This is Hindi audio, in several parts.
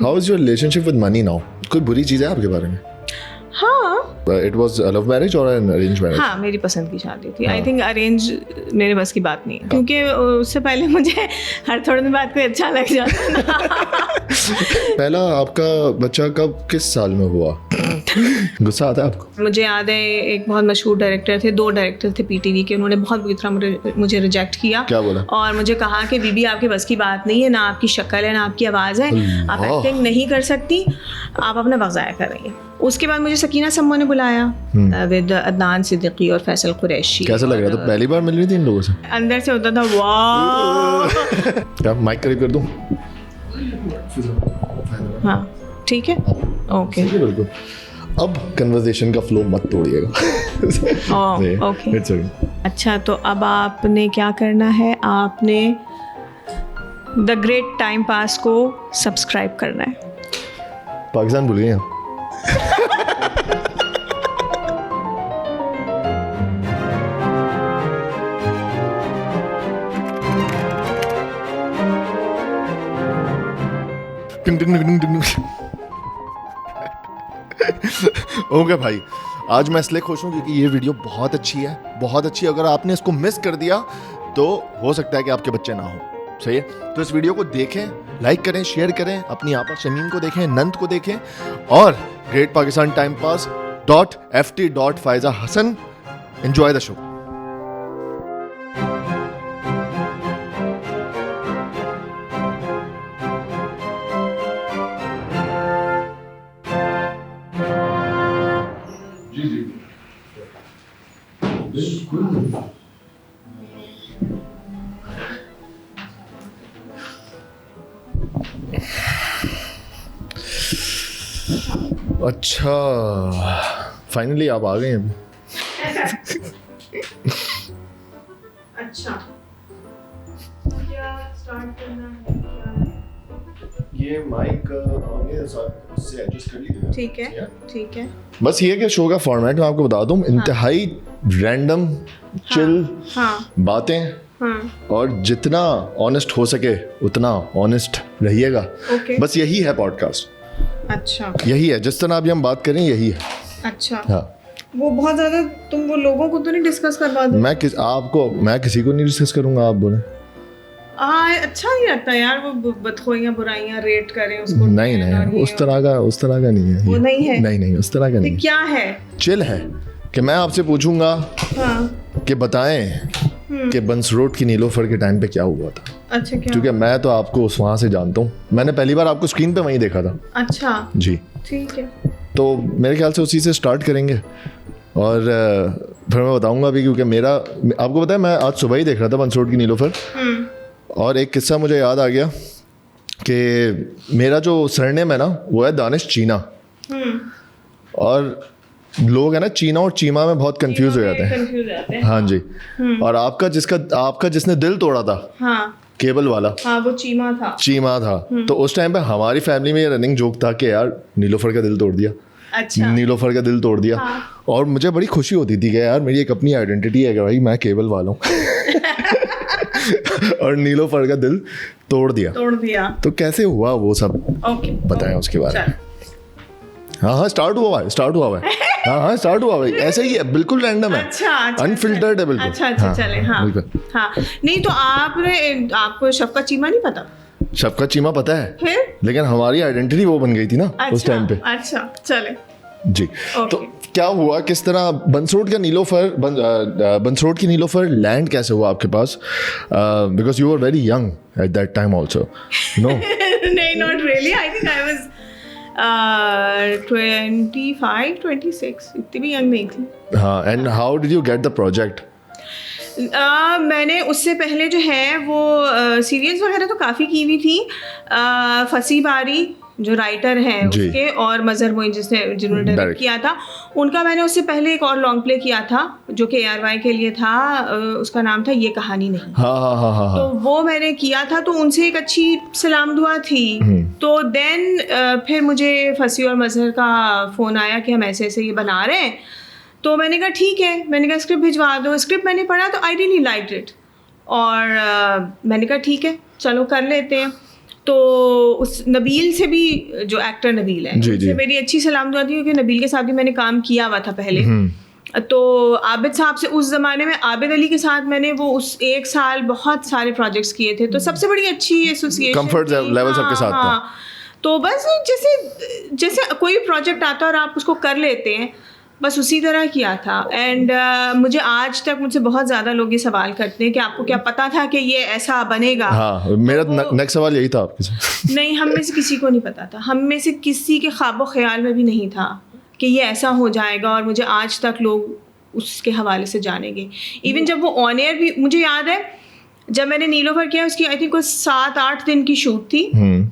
How is your relationship with money now? कोई बुरी चीज़ है आपके बारे में? हाँ, इट वाज लव मैरिज और एन अरेंज मैरिज? हाँ, मेरी पसंद की शादी थी। आई थिंक अरेंज मेरे बस की बात नहीं है, क्योंकि उससे पहले मुझे हर थोड़े दिन बाद कोई अच्छा लग जाता था। पहला आपका बच्चा कब किस साल में हुआ? गुस्सा आता है आपको? मुझे याद है एक बहुत मशहूर डायरेक्टर थे, 2 डायरेक्टर थे पीटीवी के, उन्होंने बहुत बुरी तरह मुझे रिजेक्ट किया। क्या बोला? और मुझे कहा कि बीबी आपके बस की बात नहीं है, ना आपकी शक्ल है ना आपकी आवाज़ है, आप एक्टिंग नहीं कर सकती, आप अपना वक्त ज़ाया कर रही हैं। उसके बाद मुझे सकीना सम्मो ने बुलाया विद अदनान सिद्दीकी और फैसल कुरैशी। कैसा लग रहा था? पहली बार मिल रही थी इन लोगों से? अंदर से होता था वाह। क्या माइक करीब कर दूं? हाँ ठीक है, ओके बिल्कुल। अब कन्वर्सेशन का फ्लो मत तोड़िएगा। Okay it's okay. अच्छा, तो अब आपने क्या करना है, आपने द ग्रेट टाइम पास को सब्सक्राइब करना है। पाकिस्तान भूल गए हैं। ओके भाई, आज मैं इसलिए खुश हूँ क्योंकि ये वीडियो बहुत अच्छी है, बहुत अच्छी। अगर आपने इसको मिस कर दिया तो हो सकता है कि आपके बच्चे ना हो। सही है, तो इस वीडियो को देखें, लाइक करें, शेयर करें, अपनी आपा शमीम को देखें, नंद को देखें, और great Pakistan time pass .ft.faiza Hassan। Enjoy the show. अच्छा, फाइनली आप आ गए हैं अभी। अच्छा, क्या स्टार्ट करना है? ये माइक से एडजस्ट कर लीजिए। ठीक है, ठीक है। बस ये कि शो का फॉर्मेट मैं आपको बता दूं, इंतहाई रैंडम चिल बातें, और जितना ऑनेस्ट हो सके उतना ऑनेस्ट रहिएगा। बस यही है पॉडकास्ट। अच्छा, यही है, जिस तरह अभी हम बात करें यही है। अच्छा, हाँ, वो बहुत ज़्यादा तुम वो लोगों को तो नहीं डिस्कस करवा दो? मैं किसी को नहीं डिस्कस करूंगा, आप बोले। अच्छा नहीं लगता यार, वो बदखोइयाँ बुराइयाँ रेट करें उसको। नहीं, उस तरह का नहीं है। वो नहीं है? नहीं, उस तरह का नहीं। क्या है? चिल है कि मैं आपसे पूछूंगा कि बताएं कि बंसरोड की नीलोफर के टाइम पे क्या हुआ था। अच्छा, क्या? क्योंकि मैं तो आपको वहाँ से जानता हूँ, मैंने पहली बार आपको स्क्रीन पे वहीं देखा था। अच्छा जी, ठीक है। तो मेरे ख्याल से उसी से स्टार्ट करेंगे, और फिर मैं बताऊंगा भी, क्योंकि मेरा आपको पता है मैं आज सुबह ही देख रहा था बंसरोड की नीलोफर, और एक किस्सा मुझे याद आ गया कि मेरा जो सरनेम है ना वो है दानिश चीना, और लोग है ना चीना और चीमा में बहुत कंफ्यूज हो जाते हैं। हाँ जी, और आपका जिसने दिल तोड़ा था, केबल वाला, वो चीमा था। तो उस टाइम पे हमारी फैमिली में ये रनिंग जोक था कि यार नीलोफर का दिल तोड़ दिया। अच्छा, नीलोफर का दिल तोड़ दिया। और मुझे बड़ी खुशी होती थी कि यार मेरी एक अपनी आइडेंटिटी है कि भाई मैं केबल वाला हूँ। और नीलोफर का दिल तोड़ दिया। तो कैसे हुआ वो सब बताएं उसके बारे में। हाँ, स्टार्ट हुआ है। हाँ, स्टार्ट हुआ भाई, ऐसे ही है, बिल्कुल रैंडम है। अच्छा, अनफिल्टर्ड है बिल्कुल। अच्छा, चले। हाँ, नहीं तो आपको शफका चीमा नहीं पता? शफका चीमा पता है, फिर? लेकिन हमारी आइडेंटिटी वो बन गई थी ना उस टाइम पे। अच्छा, चले जी। तो क्या हुआ, किस तरह बंसरोड की नीलोफर लैंड कैसे हुआ आपके पास? Because you were very young at that time also. No नहीं, not really. I think I was 25, 26, इतनी भी यंग नहीं थी। हाँ, and how did you get the project? मैंने उससे पहले जो है वो सीरियल्स वगैरह तो काफ़ी की हुई थी। फसी बारी जो राइटर हैं उसके, और मजहर मोइन जिन्होंने डायरेक्ट किया था, उनका मैंने उससे पहले एक और लॉन्ग प्ले किया था जो कि ARY के लिए था। उसका नाम था ये कहानी नहीं। हाँ। तो वो मैंने किया था, तो उनसे एक अच्छी सलाम दुआ थी। तो देन फिर मुझे फसी और मजहर का फ़ोन आया कि हम ऐसे ऐसे ये बना रहे हैं। तो मैंने कहा ठीक है, मैंने कहा स्क्रिप्ट भिजवा दो। स्क्रिप्ट मैंने पढ़ा तो आई रियली लाइक्ड इट, और मैंने कहा ठीक है चलो कर लेते हैं। तो उस नबील से भी, जो एक्टर नबील है, उससे मेरी अच्छी सलाम दुआ थी, क्योंकि नबील के साथ भी मैंने काम किया हुआ था पहले। तो आबिद साहब से उस ज़माने में, आबिद अली के साथ मैंने वो उस 1 साल बहुत सारे प्रोजेक्ट्स किए थे, तो सबसे बड़ी अच्छी एसोसिएशन, कंफर्ट लेवल सबके साथ था। तो बस जैसे कोई प्रोजेक्ट आता है और आप उसको कर लेते हैं, बस उसी तरह किया था। एंड मुझे आज तक मुझसे बहुत ज़्यादा लोग ये सवाल करते हैं कि आपको क्या पता था कि ये ऐसा बनेगा। हाँ, मेरा नेक्स्ट सवाल यही था आपके साथ। नहीं, हम में से किसी को नहीं पता था, हम में से किसी के ख्वाबो ख्याल में भी नहीं था कि ये ऐसा हो जाएगा, और मुझे आज तक लोग उसके हवाले से जानेंगे। इवन जब वो ऑन एयर भी, मुझे याद है जब मैंने नीलोफर किया, उसकी आई थिंक कुछ 7-8 दिन की शूट थी,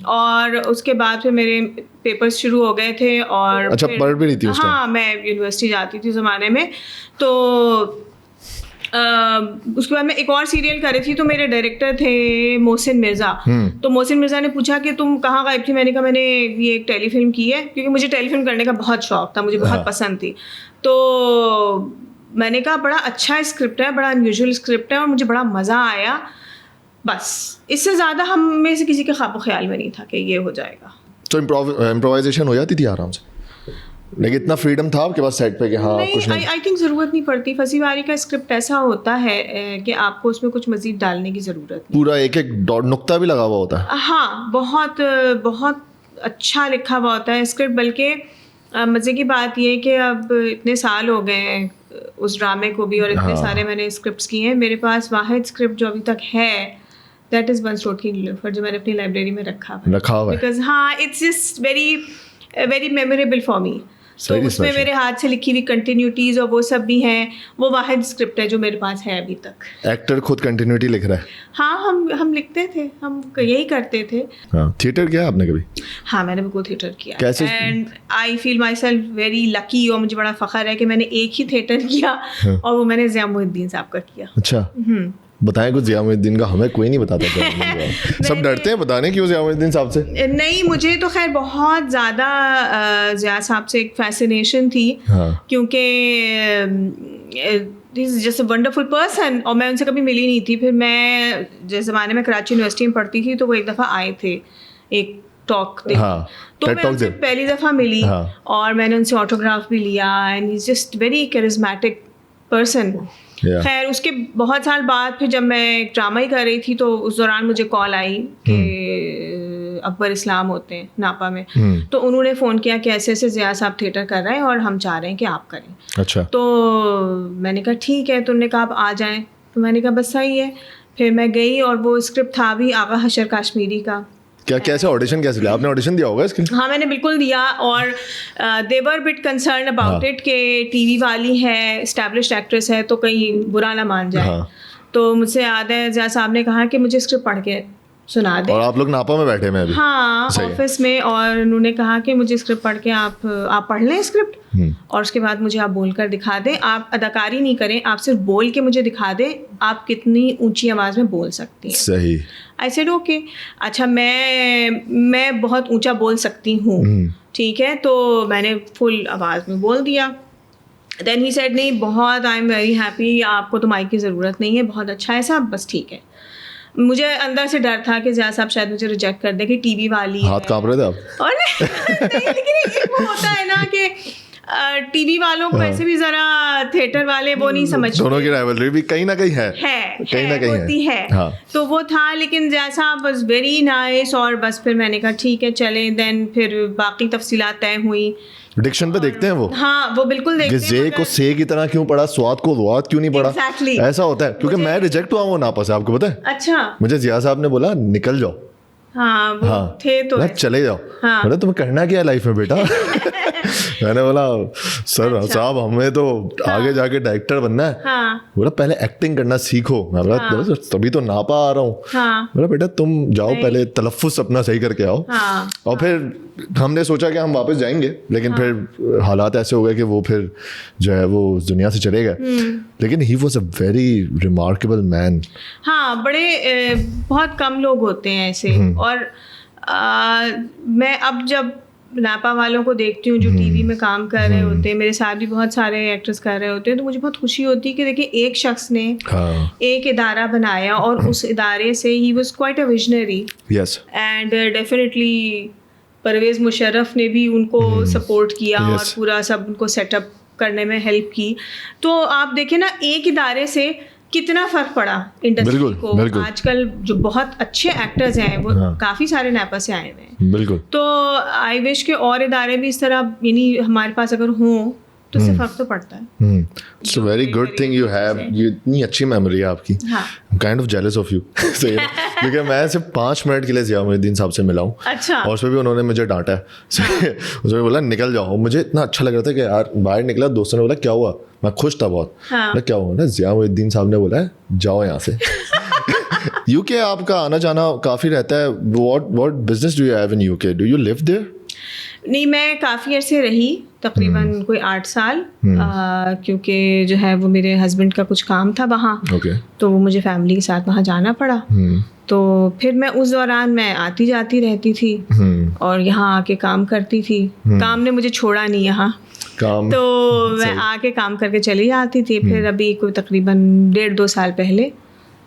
और उसके बाद फिर मेरे पेपर्स शुरू हो गए थे। और अच्छा, पढ़ भी रही थी उस टाइम? हाँ, मैं यूनिवर्सिटी जाती थी उस ज़माने में। तो उसके बाद मैं एक और सीरियल कर रही थी, तो मेरे डायरेक्टर थे मोहसिन मिर्ज़ा। तो मोहसिन मिर्ज़ा ने पूछा कि तुम कहाँ गायब थी? मैंने कहा मैंने ये एक टेलीफिल्म की है, क्योंकि मुझे टेलीफिल्म करने का बहुत शौक था, मुझे बहुत पसंद थी। तो मैंने कहा बड़ा अच्छा स्क्रिप्ट है, बड़ा अनयूजुअल स्क्रिप्ट है, और मुझे बड़ा मज़ा आया। बस इससे ज़्यादा हम में से किसी के ख्वाब ख्याल में नहीं था कि ये हो जाएगा। तो इम्प्रोवाइजेशन हो जाती थी आराम से, लेकिन इतना फ्रीडम था आपके पास सेट पे कि हाँ कुछ नहीं? आई थिंक ज़रूरत नहीं पड़ती। फसी बारी का स्क्रिप्ट ऐसा होता है कि आपको उसमें कुछ मज़ीद डालने की ज़रूरत नहीं। पूरा एक नुक्ता भी लगा हुआ होता है। हाँ, बहुत बहुत अच्छा लिखा हुआ होता है स्क्रिप्ट। बल्कि मज़े की बात ये है कि अब इतने साल हो गए हैं उस ड्रामे को भी, और इतने सारे मैंने स्क्रिप्ट्स किए हैं। मेरे पास वाहिद स्क्रिप्ट जो अभी तक है, दैट इज़ वंस रोड की नीलोफर, जो मैंने अपनी लाइब्रेरी में रखा हुआ है। बिकॉज हाँ, it's just very memorable for me. तो उसमें मेरे हाथ से लिखी हुई कंटिन्यूटीज और वो सब भी हैं। वो वाहिद स्क्रिप्ट है जो मेरे पास है अभी तक। एक्टर खुद कंटिन्यूटी लिख रहा है? हाँ, हम लिखते थे, हम यही करते थे। हाँ, थिएटर किया आपने कभी? हाँ, मैंने बिल्कुल थिएटर किया। कैसे? And I feel my self very lucky, और मुझे बड़ा फ़ख्र है कि मैंने एक ही थिएटर किया, और वो मैंने ज़िया मुहिद्दीन साहब का किया। अच्छा, बताएं कुछ ज़िया मुहिद्दीन का, हमें कोई नहीं बताता सब डरते हैं बताने क्यों ज़िया मुहिद्दीन साहब से। नहीं, मुझे तो खैर बहुत ज़्यादा ज़िया साहब से एक फैसिनेशन थी। क्योंकि this is just a wonderful person, और मैं उनसे कभी मिली नहीं थी। फिर मैं जिस ज़माने में कराची यूनिवर्सिटी में पढ़ती थी, तो वो एक दफ़ा आए थे एक टॉक दे, तो मैं उनसे पहली दफ़ा मिली, और मैंने उनसे ऑटोग्राफ भी लिया। And he is just very charismatic person. खैर उसके बहुत साल बाद फिर जब मैं एक ड्रामा ही कर रही थी, तो उस दौरान मुझे कॉल आई कि अकबर इस्लाम होते हैं नापा में, तो उन्होंने फ़ोन किया कि ऐसे ऐसे ज़िया साहब थिएटर कर रहे हैं और हम चाह रहे हैं कि आप करें। अच्छा। तो मैंने कहा ठीक है, तो उन्होंने कहा आप आ जाएं। तो मैंने कहा बस सही है। फिर मैं गई, और वो स्क्रिप्ट था भी आगा हशर काश्मीरी का। कैसे ऑडिशन कैसे लिया आपने? ऑडिशन दिया होगा इसके? हाँ, मैंने बिल्कुल दिया, और दे वर बिट कंसर्न अबाउट इट कि टीवी वाली है, एस्टैब्लिश्ड एक्ट्रेस है, तो कहीं बुरा ना मान जाए। तो मुझसे याद है ज़िया साहब ने कहा कि मुझे स्क्रिप्ट पढ़ के सुना दे। और आप लोग नापा में बैठे हैं अभी? हाँ, ऑफिस में, और उन्होंने कहा कि मुझे स्क्रिप्ट पढ़ के आप पढ़ लें स्क्रिप्ट, और उसके बाद मुझे आप बोल कर दिखा दें। आप अदाकारी नहीं करें, आप सिर्फ बोल के मुझे दिखा दें आप कितनी ऊंची आवाज़ में बोल सकती हैं। सही। आई सेड ओके। अच्छा, मैं बहुत ऊंचा बोल सकती हूँ, ठीक है। तो मैंने फुल आवाज़ में बोल दिया। देन ही सेड नहीं, बहुत आई एम वेरी हैप्पी, आपको तो माइक की ज़रूरत नहीं है, बहुत अच्छा है साहब, बस ठीक है। मुझे अंदर से डर था कि ज़िया साहब शायद मुझे रिजेक्ट कर दे कि टीवी वाली है। हाथ कांप रहे थे आप? और नहीं, लेकिन एक वो होता है ना कि टीवी वालों को वैसे भी जरा थिएटर वाले वो नहीं समझते। दोनों की राइवलरी भी कहीं ना कहीं है कहीं ना कहीं होती है। हाँ। तो वो था, लेकिन जैसा वाज वेरी नाइस, और बस फिर मैंने कहा ठीक है चले। देन फिर बाकी तफसीलात तय हुई। डिक्शन पे देखते हैं वो? हाँ, वो बिल्कुल देखते हैं। जे को से की तरह क्यों पढ़ा, स्वाद को वाद क्यों नहीं पढ़ा? Exactly. ऐसा होता है, क्योंकि मैं रिजेक्ट हुआ वो नापा से, आपको पता है? अच्छा। मुझे ज़िया साहब ने बोला निकल जाओ। हाँ, वो थे तो चले जाओ। हाँ। बोला तुम्हें करना क्या है लाइफ में बेटा? मैंने बोला सर साहब हमें तो आगे जाके डायरेक्टर बनना है। हाँ। बोला पहले एक्टिंग करना सीखो। मैं बोला तभी तो नापा आ रहा हूँ। बोला बेटा तुम जाओ पहले तलफ्फुज़ अपना सही करके आओ। और फिर हमने सोचा कि हम वापस जाएंगे, लेकिन फिर हालात ऐसे हो गए कि वो फिर जो है वो दुनिया से चले गए। लेकिन he was a very remarkable man. हाँ, बहुत कम लोग होते हैं ऐसे। और मैं अब जब नापा वालों को देखती हूँ जो टीवी में काम कर रहे होते हैं, मेरे साथ भी बहुत सारे एक्टर्स कर रहे होते हैं, तो मुझे बहुत खुशी होती है कि देखिए एक शख्स ने एक इदारा बनाया और उस इदारे से he was quite a visionary, and definitely Parvez Musharraf ने भी उनको सपोर्ट किया और पूरा सब उनको सेटअप करने में हेल्प की। तो आप देखें ना, एक इदारे से कितना फ़र्क पड़ा इंडस्ट्री को। आजकल जो बहुत अच्छे एक्टर्स हैं वो काफ़ी सारे नापा से आए हुए हैं। बिल्कुल। तो आई विश के और इदारे भी इस तरह यानी हमारे पास अगर हों तो इससे फ़र्क तो पड़ता है। It's a very good thing you have, ये इतनी अच्छी मेमोरी है आपकी। Kind of jealous of you क्योंकि मैं सिर्फ 5 मिनट के लिए ज़िया मुहिद्दीन साहब से मिला हूँ। अच्छा। और उसमें भी उन्होंने मुझे डांटा है। उसमें बोला निकल जाओ। मुझे इतना अच्छा लग रहा था कि यार बाहर निकला, दोस्तों ने बोला क्या हुआ, मैं खुश था बहुत। क्या हुआ ना, ज़िया मुहिद्दीन साहब ने बोला है जाओ यहाँ से। यूके आपका आना जाना काफ़ी रहता है। What business do you have in UK? Do you live there? नहीं, मैं काफ़ी अर्से रही, तकरीबन कोई 8 साल, क्योंकि जो है वो मेरे हस्बैंड का कुछ काम था वहाँ, तो वो मुझे फैमिली के साथ वहाँ जाना पड़ा। तो फिर मैं उस दौरान मैं आती जाती रहती थी और यहाँ आके काम करती थी। काम ने मुझे छोड़ा नहीं यहाँ, तो मैं आके काम करके चली जाती थी। फिर अभी कोई तकरीबन 1.5-2 साल पहले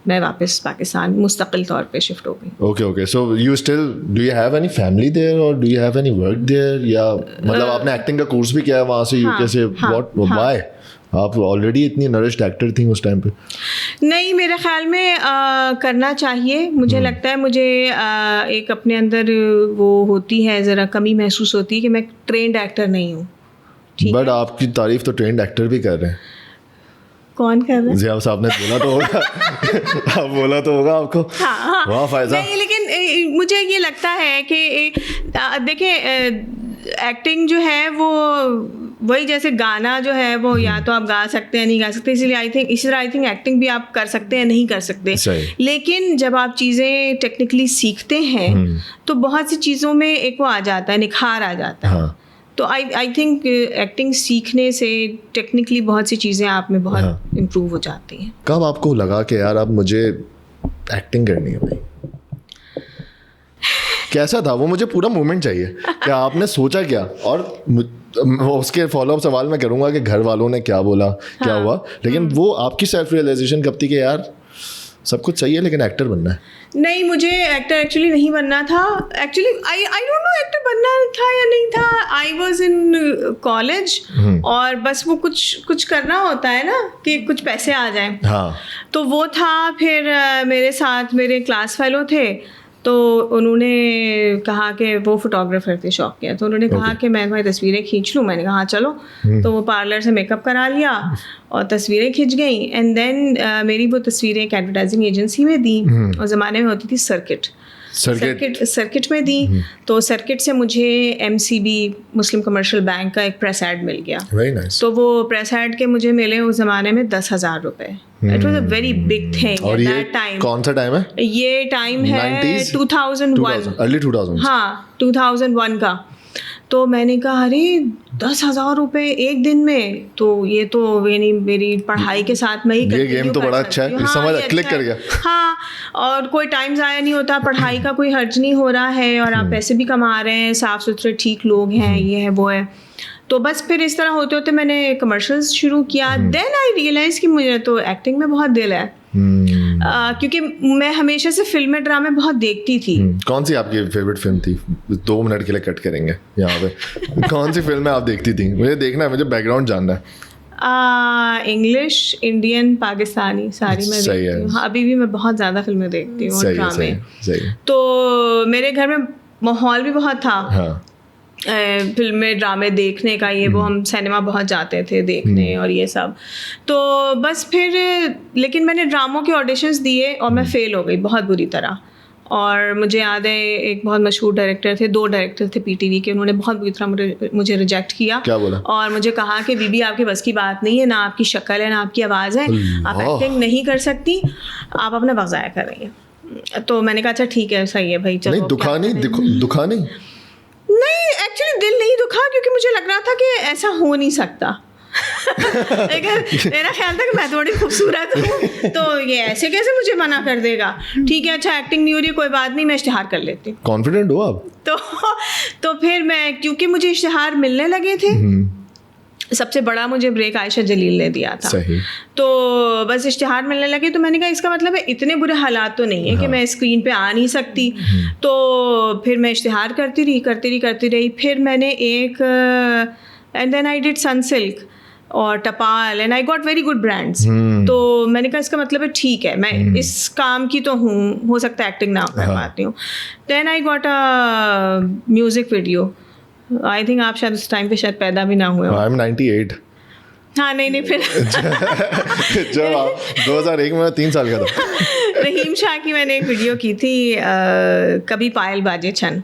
मैं वापस पाकिस्तान मुस्तकिल तौर पे शिफ्ट हो गई। Okay so you still do you have any family there or do you have any work there? या मतलब आपने एक्टिंग का कोर्स भी किया है वहाँ से यूके से? What why? आप ऑलरेडी इतनी नरिश्ड एक्टर थी उस टाइम पे। नहीं, मेरे ख्याल में करना चाहिए। मुझे लगता है मुझे एक अपने अंदर वो होती है, ज़रा कमी महसूस होती है कि मैं ट्रेंड एक्टर नहीं हूँ। बट आपकी तारीफ तो ट्रेंड एक्टर भी कर रहे हैं। कौन कर रहा है? ज़िया साहब ने बोला तो होगा। आप बोला तो होगा आपको। वाह फायजा। नहीं, लेकिन मुझे ये लगता है कि देखिए एक्टिंग जो है वो वही, जैसे गाना जो है वो या तो आप गा सकते हैं नहीं गा सकते, इसलिए इसी तरह आई थिंक एक्टिंग भी आप कर सकते हैं नहीं कर सकते। लेकिन जब आप चीज़ें टेक्निकली सीखते हैं तो बहुत सी चीज़ों में एक वो आ जाता है, निखार आ जाता है। तो आई थिंक एक्टिंग सीखने से टेक्निकली बहुत सी चीज़ें आप में बहुत इम्प्रूव हो जाती हैं। कब आपको लगा कि यार अब मुझे एक्टिंग करनी है भाई? कैसा था वो? मुझे पूरा मोमेंट चाहिए कि आपने सोचा क्या, और उसके फॉलोअप सवाल मैं करूँगा कि घर वालों ने क्या बोला, क्या हुआ, लेकिन वो आपकी सेल्फ रियलाइजेशन कब थी कि यार सब कुछ सही है लेकिन एक्टर बनना है? नहीं, मुझे एक्टर एक्चुअली नहीं बनना था। Actually I don't no actor बनना था या नहीं था। आई वाज इन कॉलेज और बस वो कुछ करना होता है ना कि कुछ पैसे आ जाएं। तो वो था। फिर मेरे साथ मेरे क्लास फेलो थे, तो उन्होंने कहा कि वो फोटोग्राफर थे, शौक किया, तो उन्होंने कहा कि मैं तुम्हारी तस्वीरें खींच लूँ। मैंने कहा हाँ चलो। तो वो पार्लर से मेकअप करा लिया और तस्वीरें खिंच गई। एंड देन मेरी वो तस्वीरें एक एडवर्टाइजिंग एजेंसी में दी। उस ज़माने में होती थी सर्किट में दी। तो सर्किट से मुझे MCB मुस्लिम कमर्शियल बैंक का एक प्रेस ऐड मिल गया। Very nice. तो वो प्रेस ऐड के मुझे मिले उस ज़माने में 10,000 रुपए। It was a very big thing at that time. कौन सा टाइम है? ये टाइम है 2001। अर्ली 2000। हाँ, 2001 का। तो मैंने कहा अरे 10,000 रुपए एक दिन में, तो ये तो यानी मेरी पढ़ाई के साथ मैं ही ये गेम तो बड़ा अच्छा है। समझ क्लिक कर गया। हाँ, और कोई टाइम ज़ाया नहीं होता, पढ़ाई का कोई हर्ज नहीं हो रहा है और आप पैसे भी कमा रहे हैं, साफ़ सुथरे ठीक लोग हैं, ये है वो है। तो बस फिर इस तरह होते होते मैंने कमर्शियल्स शुरू किया। देन आई रियलाइज़ कि मुझे तो एक्टिंग में बहुत दिल है। क्योंकि मैं हमेशा से फिल्में ड्रामे बहुत देखती थी। कौन सी आपकी फेवरेट फिल्म थी? 2 मिनट के लिए कट करेंगे यहाँ पे। कौन सी फिल्में आप देखती थी? मुझे देखना है, मुझे बैकग्राउंड जानना है। इंग्लिश, इंडियन, पाकिस्तानी सारी मैं देखती हूँ। हाँ, अभी भी मैं बहुत ज़्यादा फिल्में देखती हूँ ड्रामे। तो मेरे घर में माहौल भी बहुत था फिल्में ड्रामे देखने का, ये वो हम सिनेमा बहुत जाते थे देखने और ये सब। तो बस फिर लेकिन मैंने ड्रामों के ऑडिशंस दिए और मैं फ़ेल हो गई बहुत बुरी तरह। और मुझे याद है एक बहुत मशहूर डायरेक्टर थे, 2 डायरेक्टर थे PTV के, उन्होंने बहुत बुरी तरह मुझे रिजेक्ट किया। क्या बोला? और मुझे कहा कि बीबी आपके बस की बात नहीं है, ना आपकी शक्ल है ना आपकी आवाज़ है, आप एक्टिंग नहीं कर सकती, आप अपना वक्त ज़ाया कर रही हैं। तो मैंने कहा अच्छा ठीक है, सही है भाई, चलो। दुखा नहीं एक्चुअली दिल नहीं दुखा, क्योंकि मुझे लग रहा था कि ऐसा हो नहीं सकता। लेकिन मेरा ख्याल था कि मैं थोड़ी खूबसूरत हूँ तो ये ऐसे कैसे मुझे मना कर देगा, ठीक है अच्छा एक्टिंग नहीं हो रही कोई बात नहीं मैं इश्तिहार कर लेती हूँ। कॉन्फिडेंट हो आप? तो फिर मैं, क्योंकि मुझे इश्तिहार मिलने लगे थे, सबसे बड़ा मुझे ब्रेक आयशा जलील ने दिया था। सही। तो बस इश्तिहार मिलने लगे तो मैंने कहा इसका मतलब है इतने बुरे हालात तो नहीं है कि मैं स्क्रीन पे आ नहीं सकती। तो फिर मैं इश्तिहार करती रही। फिर मैंने एक and then I did Sunsilk और Tapal and I got very good brands. तो मैंने कहा इसका मतलब है ठीक है मैं इस काम की तो हूँ, हो सकता है एक्टिंग ना कर पाती हूँ। Then I got a music video, I think आप शायद उस टाइम पे शायद पैदा भी ना हुए हो। I am 98। हाँ नहीं फिर जब आप 2001 में 3 साल का था। रहीम शाह की मैंने एक वीडियो की थी कभी पायल बाजे छन।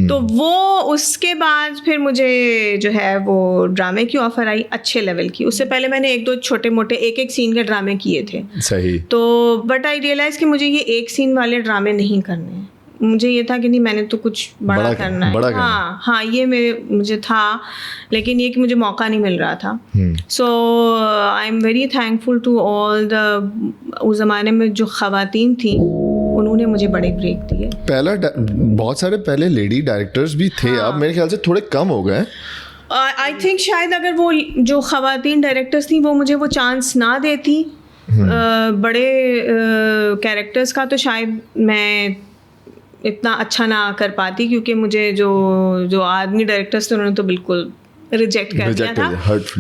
तो वो उसके बाद फिर मुझे जो है वो ड्रामे की ऑफर आई अच्छे लेवल की। उससे पहले मैंने 1-2 छोटे मोटे एक सीन के ड्रामे किए थे। सही। तो बट आई रियलाइज कि मुझे ये एक सीन वाले ड्रामे नहीं करने हैं, मुझे ये था कि नहीं मैंने तो कुछ बड़ा करना है। हाँ ये मुझे था, लेकिन ये कि मुझे मौका नहीं मिल रहा था। So I am very thankful to all the, उस ज़माने में जो ख़वातीन थी उन्होंने मुझे बड़े ब्रेक दिए। बहुत सारे पहले लेडी डायरेक्टर्स भी थे। अब मेरे ख्याल से थोड़े कम हो गए। आई थिंक शायद अगर वो जो ख़वातीन डायरेक्टर्स थी वो मुझे वो चांस ना देती बड़े कैरेक्टर्स का, तो शायद मैं इतना अच्छा ना कर पाती, क्योंकि मुझे जो आदमी डायरेक्टर्स थे उन्होंने तो बिल्कुल रिजेक्ट कर दिया था।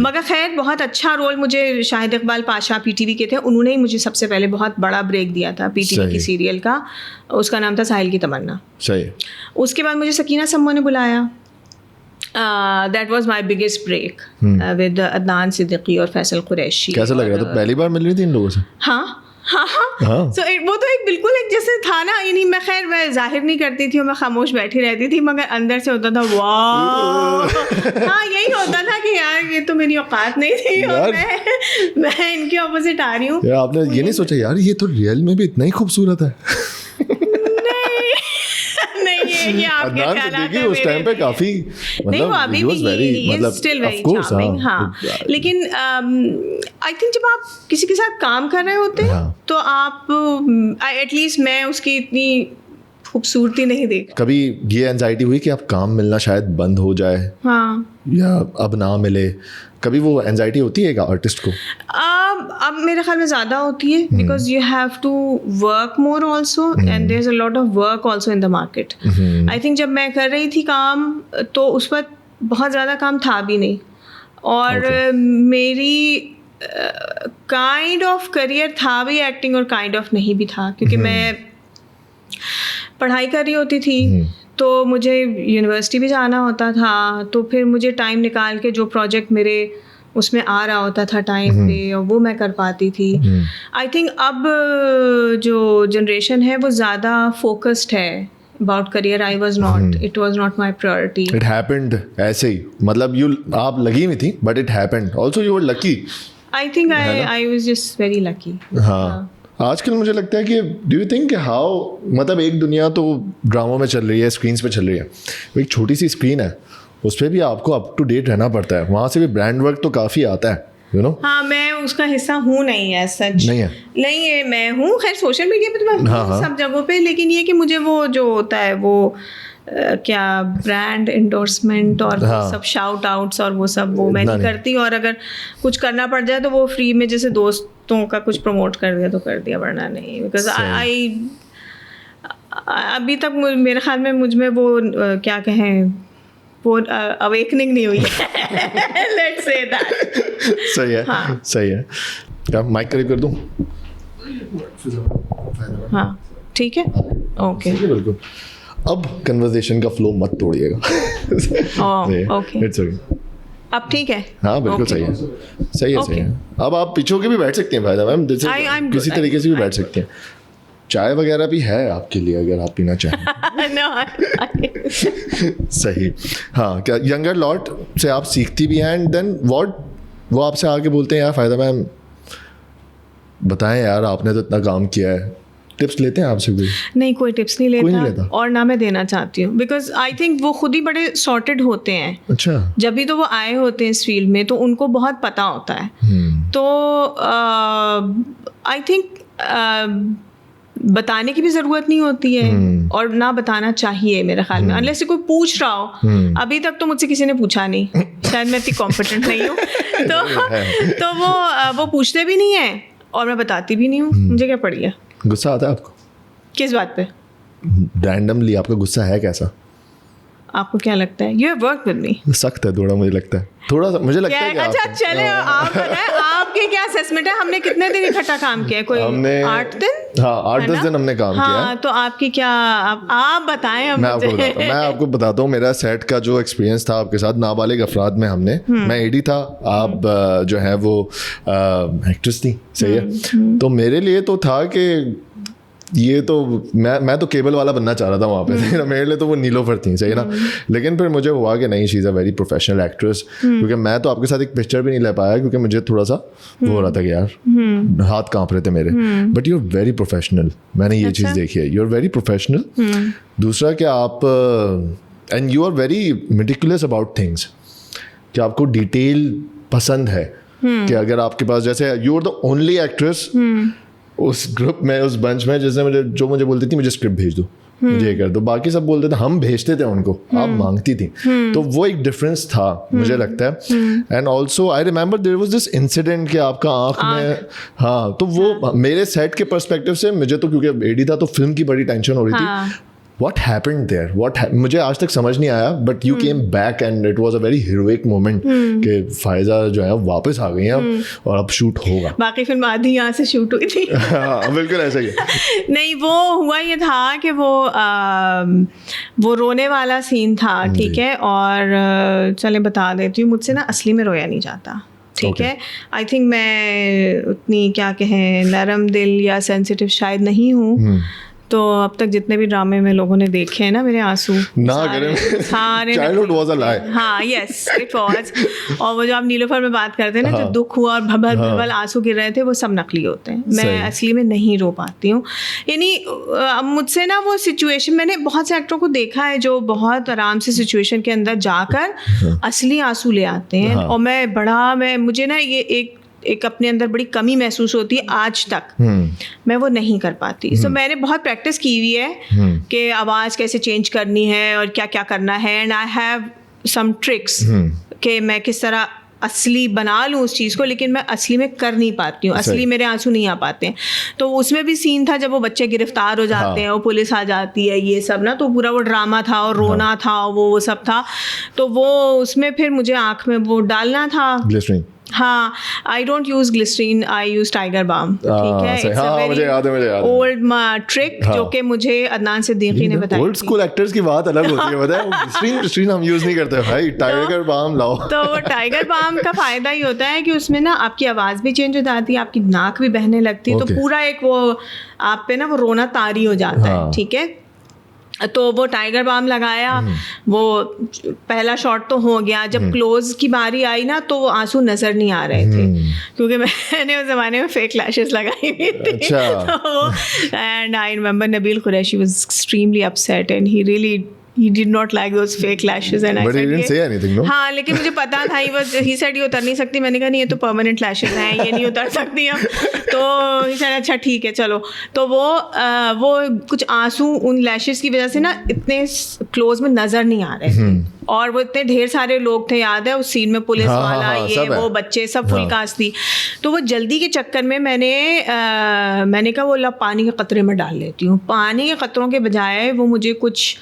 मगर खैर बहुत अच्छा रोल मुझे शाहिद इकबाल पाशा पीटीवी के थे, उन्होंने ही मुझे सबसे पहले बहुत बड़ा ब्रेक दिया था पीटीवी की सीरियल का, उसका नाम था साहिल की तमन्ना। सही। उसके बाद मुझे सकीना सम्मो ने बुलाया, that was my biggest break with Adnan Siddiqui और फैसल कुरैशी। कैसा लग रहा था? पहली बार मिल रही थी इन लोगों से? हाँ। So, वो तो एक बिल्कुल एक जैसे था ना, यानी मैं जाहिर नहीं करती थी और मैं खामोश बैठी रहती थी, मगर अंदर से होता था वाह। हाँ यही होता था कि यार ये तो मेरी औकात नहीं थी और मैं इनके ऑपोजिट आ रही हूँ। आपने ये नहीं सोचा यार ये तो रियल में भी इतना ही खूबसूरत है? ये आपके ख्यालात हैं उस टाइम पे काफी, नहीं वो अभी भी स्टिल वेरी चार्मिंग। हाँ लेकिन आई थिंक जब आप किसी के साथ काम कर रहे होते हैं तो आप एटलीस्ट मैं उसकी इतनी खूबसूरती नहीं देख। कभी ये एंजाइटी हुई कि आप काम मिलना शायद बंद हो जाए? हाँ। या अब ना मिले, कभी वो एंजाइटी होती है आर्टिस्ट को? अब मेरे ख्याल में ज़्यादा होती है, because you have to work more also and there is a lot of work also in the market. I think जब मैं कर रही थी काम तो उस वक्त बहुत ज़्यादा काम था भी नहीं, और मेरी काइंड ऑफ करियर था भी एक्टिंग और काइंड ऑफ नहीं भी था, क्योंकि मैं पढ़ाई कर रही होती थी तो मुझे यूनिवर्सिटी भी जाना होता था, तो फिर मुझे टाइम निकाल के जो प्रोजेक्ट मेरे उसमें आ रहा होता था टाइम पे और वो मैं कर पाती थी। आई थिंक अब जो जनरेशन है वो ज़्यादा फोकस्ड है about career. I was not, it was not my priority. It happened ऐसे ही, मतलब आप लगी हुई थी but it happened also, you were lucky. I think I was just very lucky. हाँ आजकल मुझे लगता है कि डू यू थिंक हाउ, मतलब एक दुनिया तो ड्रामों में चल रही है, स्क्रीन्स पे चल रही है, एक छोटी सी स्क्रीन है उस पर भी आपको अप टू डेट रहना पड़ता है, वहाँ से भी ब्रांड वर्क तो काफ़ी आता है, यू नो। हाँ मैं उसका हिस्सा हूँ नहीं है, सच नहीं है मैं हूँ खैर सोशल मीडिया पे तो मैं सब जगहों पे, लेकिन ये कि मुझे वो जो होता है वो क्या ब्रांड एंडोर्समेंट और सब शाउट आउट्स और वो सब वो मैं नहीं करती, और अगर कुछ करना पड़ जाए तो वो फ्री में जैसे दोस्तों का कुछ प्रमोट कर दिया तो कर दिया, वरना नहीं। बिकॉज आई अभी तक मेरे ख्याल में मुझ में वो क्या कहें वो अवेकनिंग नहीं हुई है। Let's say that. सही है। हाँ। सही है। क्या माइक करीब कर दूं? हाँ ठीक है ओके बिल्कुल। अब कन्वर्सेशन का फ्लो मत तोड़िएगा। Okay it's okay. अब ठीक है? हाँ बिल्कुल सही है, सही है, सही है। अब आप पीछे के भी बैठ सकती हैं फायदा मैम, जैसे किसी तरीके से भी बैठ सकती हैं। चाय वगैरह भी है आपके लिए अगर आप पीना चाहें। सही। हाँ क्या यंगर लॉट से आप सीखती भी हैं एंड देन व्हाट, वो आपसे आके बोलते हैं यार फायदा मैम बताएं यार आपने तो इतना काम किया है, टिप्स लेते हैं आपसे कोई? नहीं, कोई टिप्स नहीं लेता और ना मैं देना चाहती हूँ, बिकॉज आई थिंक वो खुद ही बड़े सॉर्टेड होते हैं। अच्छा। जब भी तो वो आए होते हैं इस फील्ड में तो उनको बहुत पता होता है। तो आई थिंक बताने की भी ज़रूरत नहीं होती है और ना बताना चाहिए मेरे ख्याल में, अनलेस कोई पूछ रहा हो। अभी तक तो मुझसे किसी ने पूछा नहीं, शायद मैं इतनी कॉम्पिटेंट नहीं हूँ। तो वो पूछते भी नहीं है और मैं बताती भी नहीं हूँ, मुझे क्या पड़ी है। गुस्सा आता है आपको? किस बात पे? रैंडमली आपका गुस्सा है कैसा? आपको क्या लगता है? You have worked with me. सख्त है थोड़ा, मुझे लगता है थोड़ा सा, मुझे लगता है कि अच्छा चले आप बताएं, आपकी क्या असेसमेंट है? हमने कितने दिन इकट्ठा काम किया है? कोई 8 दिन? हाँ 8-10 दिन हमने काम किया है। तो आपकी क्या, आप बताएं। मैं आपको बताता हूँ मेरा सेट का जो एक्सपीरियंस था आपके साथ, नाबालिग अफराद में हमने, मैं एडी था, आप जो है वो एक्ट्रेस थी, सही है। तो मेरे लिए तो था कि ये तो मैं तो केबल वाला बनना चाह रहा था वहाँ पे। मेरे लिए तो वो नीलोफर थी, सही ना। लेकिन फिर मुझे हुआ कि नहीं, she is a very professional actress. क्योंकि मैं तो आपके साथ एक पिक्चर भी नहीं ले पाया क्योंकि मुझे थोड़ा सा वो हो रहा था कि यार हाथ कांप रहे थे मेरे। But you are very professional, मैंने ये चीज़ देखी है, यू आर वेरी प्रोफेशनल। दूसरा कि आप and you are very meticulous about things, कि आपको डिटेल पसंद है। कि अगर आपके पास, जैसे you are the only actress उस ग्रुप में, उस बंच में, जिसने मुझे बोलती थी मुझे स्क्रिप्ट भेज दो, मुझे ये कर दो। बाकी सब बोलते थे, हम भेजते थे उनको, आप मांगती थी। तो वो एक डिफरेंस था मुझे लगता है। And also I remember there was this incident कि आपका आँख में, हाँ, तो वो मेरे सेट के पर्सपेक्टिव से मुझे तो, क्योंकि एडी था तो फिल्म की बड़ी टेंशन हो रही थी। What happened there? मुझे आज तक समझ नहीं आया, but you came back and it was a very heroic moment कि फायजा जो है वापस आ गई हैं और अब शूट होगा। बाकी फिल्म आधी यहाँ से शूट हुई थी। बिल्कुल ऐसा ही है। नहीं, वो हुआ ये था कि वो रोने वाला सीन था, ठीक है। और चले बता देती हूँ, मुझसे ना असली में रोया नहीं जाता, ठीक है। आई थिंक मैं उतनी क्या कहें नरम दिल या सेंसिटिव शायद नहीं हूँ। तो अब तक जितने भी ड्रामे में लोगों ने देखे हैं ना मेरे आंसू ना करें, सारे चाइल्डहुड वाज अ लाई। हाँ, यस इट वाज। और वो जो आप नीलोफर में बात करते हैं ना, जो दुख हुआ और भबल भबल आंसू गिर रहे थे, वो सब नकली होते हैं। मैं असली में नहीं रो पाती हूँ। यानी मुझसे ना वो सिचुएशन, मैंने बहुत से एक्टरों को देखा है जो बहुत आराम से सिचुएशन के अंदर जाकर असली आंसू ले आते हैं। और मुझे ना ये एक अपने अंदर बड़ी कमी महसूस होती है आज तक, मैं वो नहीं कर पाती। सो मैंने बहुत प्रैक्टिस की हुई है कि आवाज़ कैसे चेंज करनी है और क्या क्या करना है। And I have some tricks कि मैं किस तरह असली बना लूँ उस चीज़ को, लेकिन मैं असली में कर नहीं पाती हूँ। असली मेरे आंसू नहीं आ पाते हैं। तो उसमें भी सीन था जब वो बच्चे गिरफ्तार हो जाते हैं और पुलिस आ जाती है, ये सब ना, तो पूरा वो ड्रामा था और रोना था, वो सब था। तो वो उसमें फिर मुझे आँख में वो डालना था ग्लिसरीन। हाँ, I don't use glycerine, I use Tiger Balm, ठीक है। It's a very old trick जो कि मुझे अदनान सिद्दीकी ने बताया। ओल्ड स्कूल एक्टर्स की बात अलग होती है, पता है। ग्लिसरीन हम यूज नहीं करते भाई, टाइगर बाम लाओ। तो वो टाइगर बाम का फायदा ही होता है कि उसमें ना आपकी आवाज़ भी चेंज हो जाती है, आपकी नाक भी बहने लगती है, तो पूरा एक वो आप पे ना वो रोना तारी हो जाता है, ठीक है। तो वो टाइगर बाम लगाया, वो पहला शॉट तो हो गया। जब क्लोज की बारी आई ना, तो वो आंसू नजर नहीं आ रहे थे क्योंकि मैंने उस जमाने में फेक लैशेस लगाई हुई थी। And I remember Nabeel Qureshi was extremely upset and he did not like those fake lashes and I said, he didn't say anything, no? हाँ, लेकिन मुझे पता था he said ये उतर नहीं सकती। मैंने कहा नहीं, ये तो permanent lashes हैं, ये नहीं उतर सकती हम। तो he said अच्छा ठीक है चलो। तो वो कुछ आंसू उन लैशेस की वजह से ना इतने क्लोज में नज़र नहीं आ रहे थे। और वो इतने ढेर सारे लोग थे, याद है उस सीन में, पुलिस वाला, ये वो बच्चे, सब फुल कास्ट थी। तो वो जल्दी के चक्कर में मैंने कहा वो पानी के कतरे में डाल लेती हूँ। पानी के कतरों के बजाय वो मुझे कुछ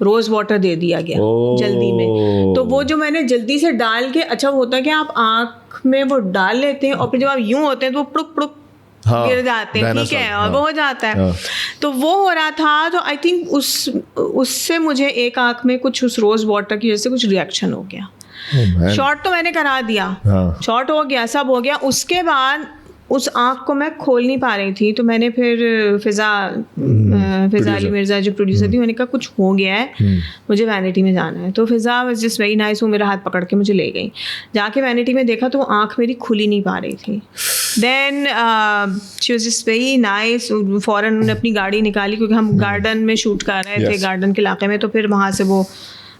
रोज वाटर दे दिया गया जल्दी में। तो वो जो मैंने जल्दी से डाल के, अच्छा होता है कि आप आँख में वो डाल लेते हैं और फिर जब आप यूं होते हैं तो वो प्रुक प्रुक गिर जाते हैं, ठीक है, और वो हो जाता है। तो वो हो रहा था। तो आई थिंक उससे मुझे एक आँख में कुछ उस रोज वाटर की वजह से कुछ रिएक्शन हो गया। शॉट तो मैंने करा दिया, शॉट हो गया, सब हो गया। उसके बाद उस आँख को मैं खोल नहीं पा रही थी। तो मैंने फिर फिज़ा अली मिर्ज़ा जो प्रोड्यूसर थी, मैंने कहा कुछ हो गया है, मुझे वैनिटी में जाना है। तो फिज़ा वाज जस्ट वेरी नाइस, वो मेरा हाथ पकड़ के मुझे ले गई। जाके वैनिटी में देखा तो वो आँख मेरी खुली नहीं पा रही थी। Then she was just very nice. फ़ौरन उन्होंने अपनी गाड़ी निकाली क्योंकि हम गार्डन में शूट कर रहे थे, गार्डन के इलाके में. तो फिर वहाँ से वो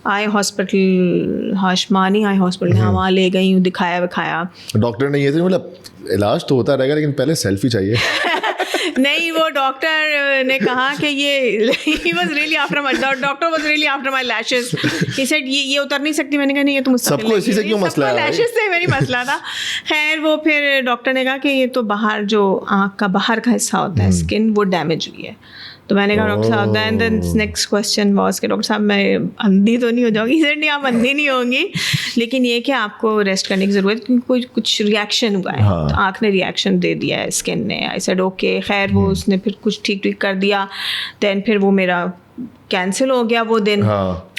आई हॉस्पिटल, हाशमानी आई हॉस्पिटल, हाँ वहाँ ले गई, दिखाया विखाया. डॉक्टर ने ये थे मतलब इलाज तो होता रहेगा लेकिन पहले सेल्फी चाहिए. नहीं, वो डॉक्टर ने कहा कि ये he was really after my doctor was really after my lashes. He said ये उतर नहीं सकती. मैंने कहा नहीं, ये तो मुस्तकिल सबको इसी से क्यों मसला है? लैशेस से मेरी मसला था. खैर वो फिर डॉक्टर ने कहा कि ये तो बाहर जो आँख का बाहर का हिस्सा होता है, स्किन, वो डैमेज हुई है. तो मैंने कहा डॉक्टर साहब, देन नेक्स्ट क्वेश्चन वाज कि डॉक्टर साहब मैं अंधी तो नहीं हो जाऊँगी? सर नहीं, आप अंधी नहीं होंगी, लेकिन ये कि आपको रेस्ट करने की ज़रूरत है क्योंकि कोई कुछ रिएक्शन हुआ है. तो आँख ने रिएक्शन दे दिया है स्किन ने. आई सेड ओके. खैर वो उसने फिर कुछ ठीक कर दिया. देन फिर वो मेरा कैंसिल हो गया वो दिन.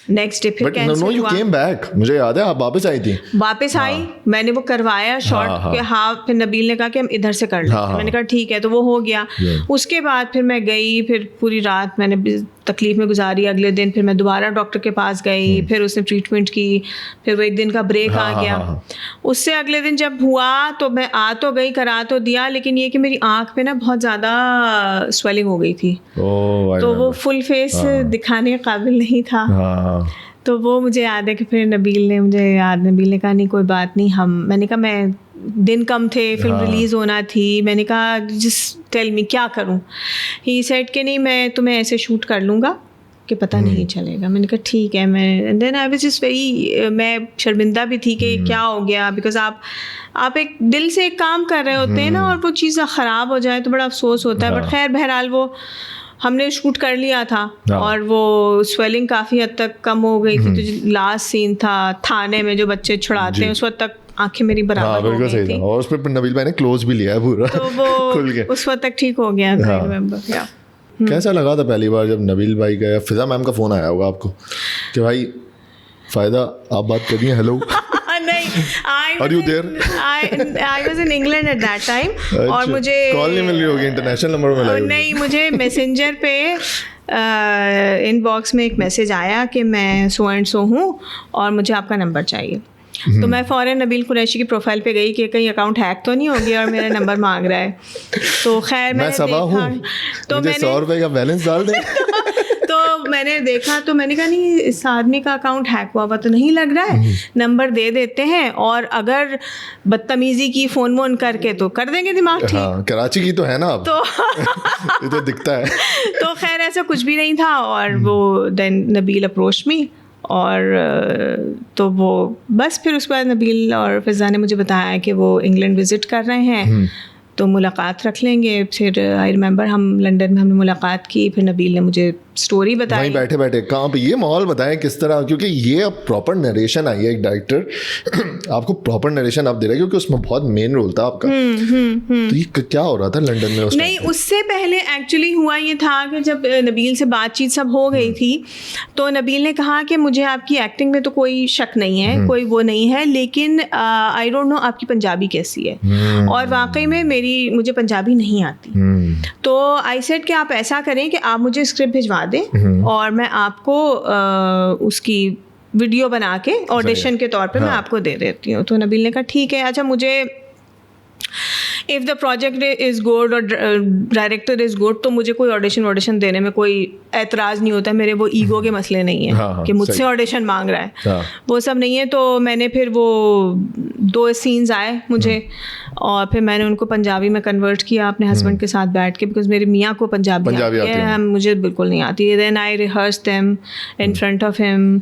नेक्स्ट डे फिर कैंसिल हुआ. यू केम बैक, मुझे याद है आप वापस आई थी. वापस आई, मैंने वो करवाया शॉर्ट के हाफ. फिर नबील ने कहा कि हम इधर से कर लेते हैं. मैंने कहा ठीक है, तो वो हो गया. उसके बाद फिर मैं गई, फिर पूरी रात मैंने तकलीफ में गुजारी. अगले दिन फिर मैं दोबारा डॉक्टर के पास गई, फिर उसने ट्रीटमेंट की. फिर वो एक दिन का ब्रेक आ गया. उससे अगले दिन जब हुआ तो मैं आ तो गई, करा तो दिया, लेकिन ये कि मेरी आँख पे ना बहुत ज़्यादा स्वेलिंग हो गई थी. तो वो फुल फेस दिखाने के काबिल नहीं था. तो वो मुझे याद है कि फिर नबील ने कहा नहीं कोई बात नहीं. मैंने कहा मैं दिन कम थे, फिल्म रिलीज़ होना थी. मैंने कहा जस्ट टेल मी क्या करूं. ही सेड कि नहीं मैं तुम्हें ऐसे शूट कर लूँगा कि पता नहीं चलेगा. मैंने कहा ठीक है. मैं then I was just very, मैं शर्मिंदा भी थी कि क्या हो गया, बिकॉज आप एक दिल से एक काम कर रहे होते हैं ना, और वो चीज़ ख़राब हो जाए तो बड़ा अफसोस होता है. बट खैर बहरहाल वो हमने शूट कर लिया था और वो स्वेलिंग काफ़ी हद तक कम हो गई थी. तो जो लास्ट सीन था थाने में जो बच्चे छुड़ाते हैं, उस वक्त तक आंखें मेरी बराबर हो गई थी. और उस पर नबील भाई ने क्लोज भी लिया है पूरा. तो वो खुल के उस वक्त तक ठीक हो गया था. कैसा लगा था पहली बार जब नबील भाई का या फिजा मैम का फ़ोन आया होगा आपको कि भाई फ़ायदा आप बात करिए, हेलो? नहीं, Are you there? I was in England at that time. और मुझे कॉल नहीं मिल रही होगी, इंटरनेशनल नंबर में मिला. नहीं, मुझे मैसेंजर पे इनबॉक्स में एक मैसेज आया कि मैं सो एंड सो हूँ और मुझे आपका नंबर चाहिए. तो मैं फ़ौरन नबील कुरैशी की प्रोफाइल पे गई कि कहीं अकाउंट हैक तो नहीं हो गया और मेरा नंबर मांग रहा है. तो खैर मैं सबा हूँ, तो मैंने 100 रुपये का बैलेंस डाल दें. तो मैंने देखा तो मैंने कहा नहीं, इस आदमी का अकाउंट हैक हुआ तो नहीं लग रहा है. नंबर दे देते हैं और अगर बदतमीज़ी की फ़ोन करके तो कर देंगे दिमाग ठीक. हाँ, कराची की तो है ना अब. तो ये तो दिखता है. तो खैर ऐसा कुछ भी नहीं था. और वो देन नबील अप्रोच मी और तो वो बस फिर उसके बाद नबील और फिज़ा ने मुझे बताया कि वो इंग्लैंड विज़िट कर रहे हैं तो मुलाकात रख लेंगे. फिर आई रिमेंबर हम लंदन में हमने मुलाकात की. फिर नबील ने मुझे स्टोरी बताई. वहीं बैठे बैठे कहाँ पे ये माहौल बताएं किस तरह, क्योंकि ये अब प्रॉपर नरेशन आई है. एक डायरेक्टर आपको प्रॉपर नरेशन आप दे रहे हैं क्योंकि उसमें बहुत मेन रोल था आपका. तो ये क्या हो रहा था लंदन में उस नहीं, उससे पहले एक्चुअली हुआ ये था कि जब नबील से बातचीत सब हो गई थी तो नबील ने कहा कि मुझे आपकी एक्टिंग में तो कोई शक नहीं है, कोई वो नहीं है, लेकिन आई डोंट नो आपकी पंजाबी कैसी है. और वाकई में मुझे पंजाबी नहीं आती. तो आई सेड कि आप ऐसा करें कि आप मुझे स्क्रिप्ट भिजवा दें और मैं आपको उसकी वीडियो बना के ऑडिशन के तौर पे मैं आपको दे देती हूँ. तो नबील ने कहा ठीक है. अच्छा, मुझे if the project is good और डायरेक्टर इज़ गुड तो मुझे कोई ऑडिशन देने में कोई एतराज़ नहीं होता. मेरे वो ईगो के मसले नहीं है कि मुझसे ऑडिशन मांग रहा है, वो सब नहीं है. तो मैंने फिर वो 2 सीन्स आए मुझे और फिर मैंने उनको पंजाबी में कन्वर्ट किया अपने हस्बैंड के साथ बैठ के, बिकॉज मेरे मियाँ को पंजाबी आती है, मुझे बिल्कुल नहीं आती. Then I rehearse them in front of him.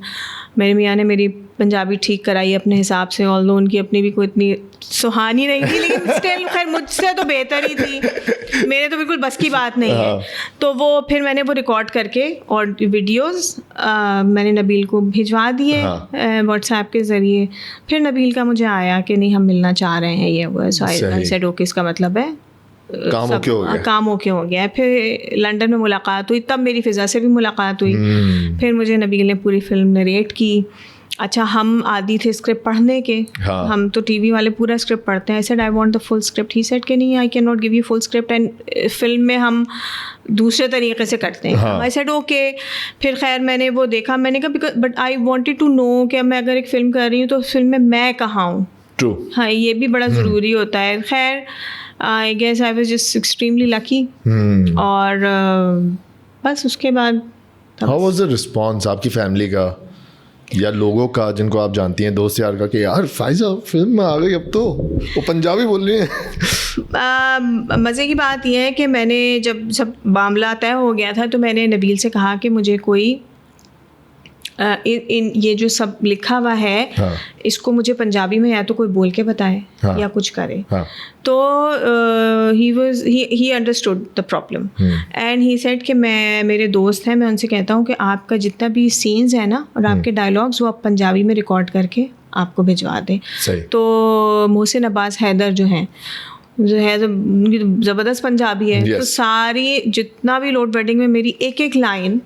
मेरे मियाँ ने मेरी पंजाबी ठीक कराई अपने हिसाब से, ऑल्दो उनकी अपनी भी कोई इतनी सुहानी नहीं थी, लेकिन स्टिल खैर मुझसे तो बेहतर ही थी. मेरे तो बिल्कुल बस की बात नहीं है. तो वो फिर मैंने वो रिकॉर्ड करके और वीडियोस मैंने नबील को भिजवा दिए व्हाट्सएप के ज़रिए. फिर नबील का मुझे आया कि नहीं हम मिलना चाह रहे हैं, ये वो. सो आई सेड ओके, इसका मतलब है काम ओके हो गया. फिर लंदन में मुलाकात हुई, तब मेरी फिज़ा से भी मुलाकात हुई. फिर मुझे नबील ने पूरी फिल्म नरेट की. अच्छा, हम आदी थे स्क्रिप्ट पढ़ने के. हम तो टीवी वाले पूरा स्क्रिप्ट पढ़ते हैं. I said I want the full script. He said कि नहीं, I can not give you full script and film में हम दूसरे तरीके से करते हैं. I said okay. फिर खैर मैंने वो देखा. मैंने कहा but I wanted to know कि मैं अगर एक फ़िल्म कर रही हूँ तो फिल्म में मैं कहाँ हूँ. ट्रू. हाँ, ये भी बड़ा ज़रूरी होता है. खैर I guess I was just extremely lucky. और बस उसके बाद हाउ वाज द रिस्पॉन्स आपकी फैमिली का या लोगों का जिनको आप जानती हैं, दोस्त यार का, कि यार फाइजा फिल्म में आ गई, अब तो वो पंजाबी बोल रही है? मज़े की बात यह है कि मैंने जब सब मामला तय हो गया था तो मैंने नबील से कहा कि मुझे कोई इन ये जो सब लिखा हुआ है, हाँ, इसको मुझे पंजाबी में या तो कोई बोल के बताए, हाँ, या कुछ करे। हाँ, तो he understood the problem and he said कि मैं, मेरे दोस्त हैं, मैं उनसे कहता हूँ कि आपका जितना भी सीन्स है ना और आपके डायलॉग्स, वो आप पंजाबी में रिकॉर्ड करके आपको भिजवा दें। तो मोहसिन अब्बास हैदर जो हैं, जो है तो उनकी ज़बरदस्त पंजाबी है। तो सारी जितना भी लोड वेडिंग में मेरी एक एक लाइन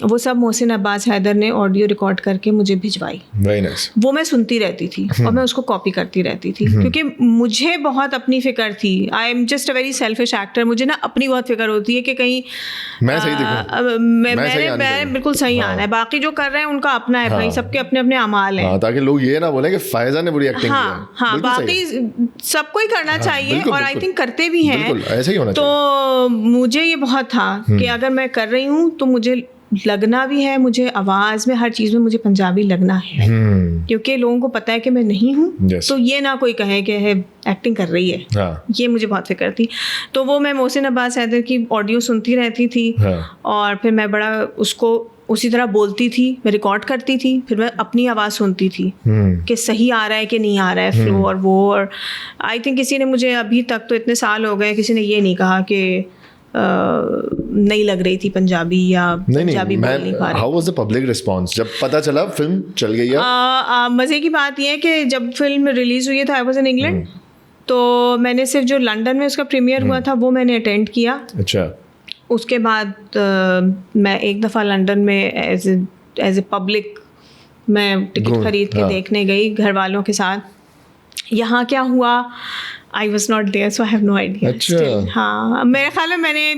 वो सब मोहसिन अब्बास हैदर ने ऑडियो रिकॉर्ड करके मुझे भिजवाई। Very nice. वो मैं सुनती रहती थी और मैं उसको कॉपी करती रहती थी, क्योंकि मुझे बहुत अपनी फिक्र थी। I am just a very selfish actor. मुझे ना अपनी बहुत फिक्र होती है कि कहीं मैं सही दिखूं, मैं बिल्कुल सही आना है। बाकी जो कर रहे हैं उनका अपना है भाई, सबके अपने अपने अमाल हैं, ताकि लोग ये ना बोले कि फायजा ने बुरी एक्टिंग की है। हाँ, बाकी सबको ही करना चाहिए और आई थिंक करते भी हैं। ऐसे ही होना चाहिए। तो मुझे ये बहुत था कि अगर मैं कर रही हूँ तो मुझे लगना भी है, मुझे आवाज़ में हर चीज़ में मुझे पंजाबी लगना है, क्योंकि लोगों को पता है कि मैं नहीं हूँ। तो ये ना कोई कहे कि है एक्टिंग कर रही है। ये मुझे बहुत फिक्र थी। तो वो मैं मोहसिन अब्बास हैदर की ऑडियो सुनती रहती थी और फिर मैं बड़ा उसको उसी तरह बोलती थी, मैं रिकॉर्ड करती थी, फिर मैं अपनी आवाज़ सुनती थी कि सही आ रहा है कि नहीं आ रहा है फ्लो और वो। और आई थिंक किसी ने मुझे, अभी तक तो इतने साल हो गए, किसी ने ये नहीं कहा कि नहीं लग रही थी पंजाबी या पंजाबी बोल नहीं पा रही। How was the public response जब पता चला फिल्म चल गई है? मज़े की बात ये है कि जब फिल्म रिलीज़ हुई है तो आई वाज इन इंग्लैंड, तो मैंने सिर्फ जो लंदन में उसका प्रीमियर हुआ था वो मैंने अटेंड किया। अच्छा। उसके बाद मैं एक दफ़ा लंदन में एज ए पब्लिक मैं टिकट खरीद के देखने गई घर वालों के साथ। यहाँ क्या हुआ, I was not there, so I have no idea. अच्छा। हाँ, मेरे ख्याल में मैंने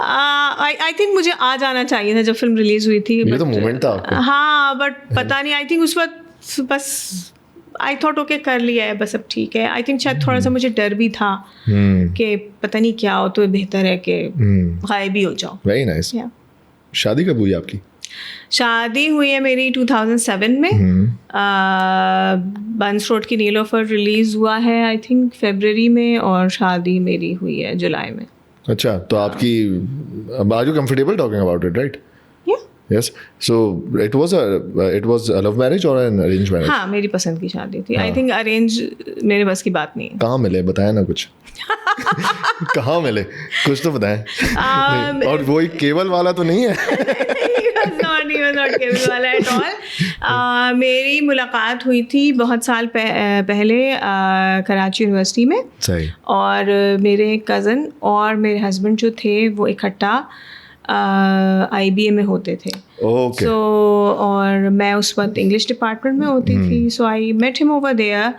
I think मुझे आ जाना चाहिए था जब फिल्म रिलीज हुई थी। ये तो मोमेंट था आपको। हाँ, बट पता नहीं, आई थिंक उस वक्त बस आई थॉट ओके कर लिया है, बस अब ठीक है। आई थिंक शायद थोड़ा सा मुझे डर भी था कि पता नहीं क्या हो, तो बेहतर है कि गायब ही हो जाओ। Very nice. शादी कब हुई आपकी? शादी हुई है मेरी 2007 में। बंस रोड की नीलोफर रिलीज हुआ है आई थिंक फरवरी में, और शादी मेरी हुई है जुलाई में। अच्छा, तो आपकी, are you comfortable talking about it, right? Yes. So it was a love marriage or an arranged marriage? हाँ, मेरी पसंद की शादी थी। आई थिंक अरेंज मेरे बस की बात नहीं है। कहाँ मिले, बताया ना कुछ। कहाँ मिले, कुछ तो बताएं। और वो एक केबल वाला तो नहीं है? He was not केबल वाला at all. मेरी मुलाकात हुई थी बहुत साल पहले कराची यूनिवर्सिटी में। सही। और मेरे कज़न और मेरे हस्बैंड जो थे वो इकट्ठा IBA में होते थे। Okay. So, और मैं उस वक्त इंग्लिश डिपार्टमेंट में होती थी। So I met him over there,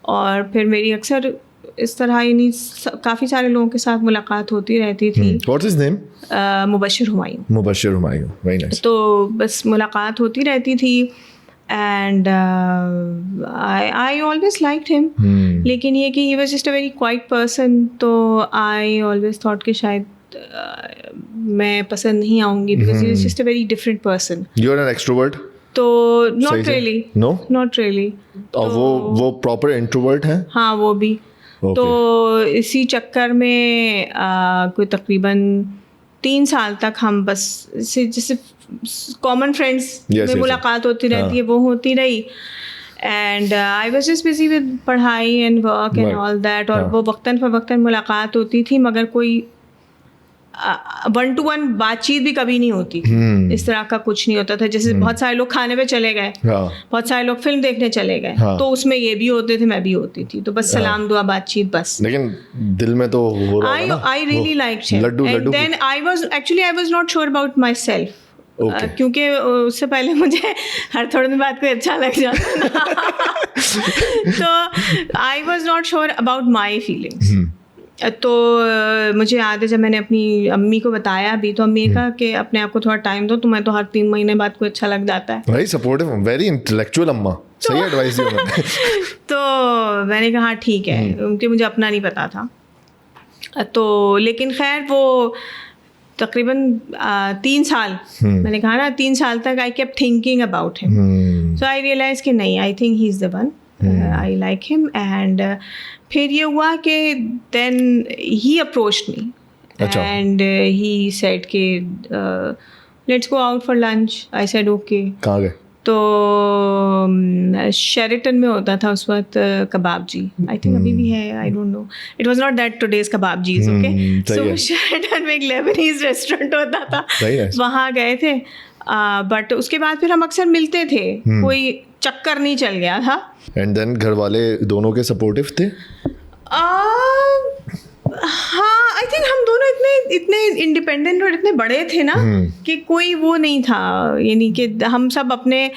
और फिर मेरी अक्सर इस तरह यानी काफ़ी सारे लोगों के साथ मुलाकात होती रहती थी। What's his name? Mubashir Humayun. Mubashir Humayun, very nice. तो बस मुलाकात होती रहती थी and I always liked him. लेकिन ये कि ही was just a very quite person, तो आई ऑलवेज थॉट कि शायद मैं पसंद नहीं आऊंगी, because he was just a very different person. You are an extrovert? तो not really. No, not really. और वो प्रॉपर इंट्रोवर्ट है? हाँ, वो भी। तो इसी चक्कर में कोई तकरीबन 3 साल तक हम बस जैसे कॉमन फ्रेंड्स में मुलाकात होती रहती है, वो होती रही। And I was just busy with पढ़ाई and work and all that, और वो वक्तन फवक्तन मुलाकात होती थी, मगर कोई 1-to-1 बातचीत भी कभी नहीं होती थी। इस तरह का कुछ नहीं होता था। जैसे बहुत सारे लोग खाने पे चले गए, बहुत सारे लोग फिल्म देखने चले गए, तो उसमें ये भी होते थे, मैं भी होती थी, तो बस सलाम दुआ बातचीत बस। लेकिन दिल में तो हो रहा है ना। I really liked him, and then I was not sure about myself, क्योंकि उससे पहले मुझे हर थोड़े दिन बाद कोई अच्छा लग जाता तो I was not sure about my feelings. तो मुझे याद है जब मैंने अपनी अम्मी को बताया भी, तो अम्मी कहा कि अपने आप को थोड़ा टाइम दो, तुम्हें तो हर 3 महीने बाद कोई अच्छा लग जाता है। वेरी सपोर्टिव, वेरी इंटेलेक्चुअल अम्मा, सही एडवाइस दी उन्होंने। तो मैंने कहा ठीक है, क्योंकि मुझे अपना नहीं पता था। तो लेकिन खैर वो तकरीबन 3 साल, मैंने कहा ना 3 साल तक I kept thinking about him. So I realize कि नहीं, I think he is the one, I like him. And फिर ये हुआ कि then he approached me and he said कि let's go out for lunch. I said okay. कहाँ गए? तो शेरिटन में होता था उस वक्त कबाब जी. आई थिंक अभी भी है, I don't know. It was not that today's Kababjees. Okay, so Sheraton में एक लेबनीज रेस्टोरेंट होता था, वहाँ गए थे. बट उसके बाद फिर हम अक्सर मिलते थे, कोई चक्कर नहीं चल गया था. एंड देन घर वाले दोनों के सपोर्टिव थे? हाँ, आई थिंक हम दोनों इतने इंडिपेंडेंट और इतने बड़े थे ना कि कोई वो नहीं था, यानी कि हम सब अपने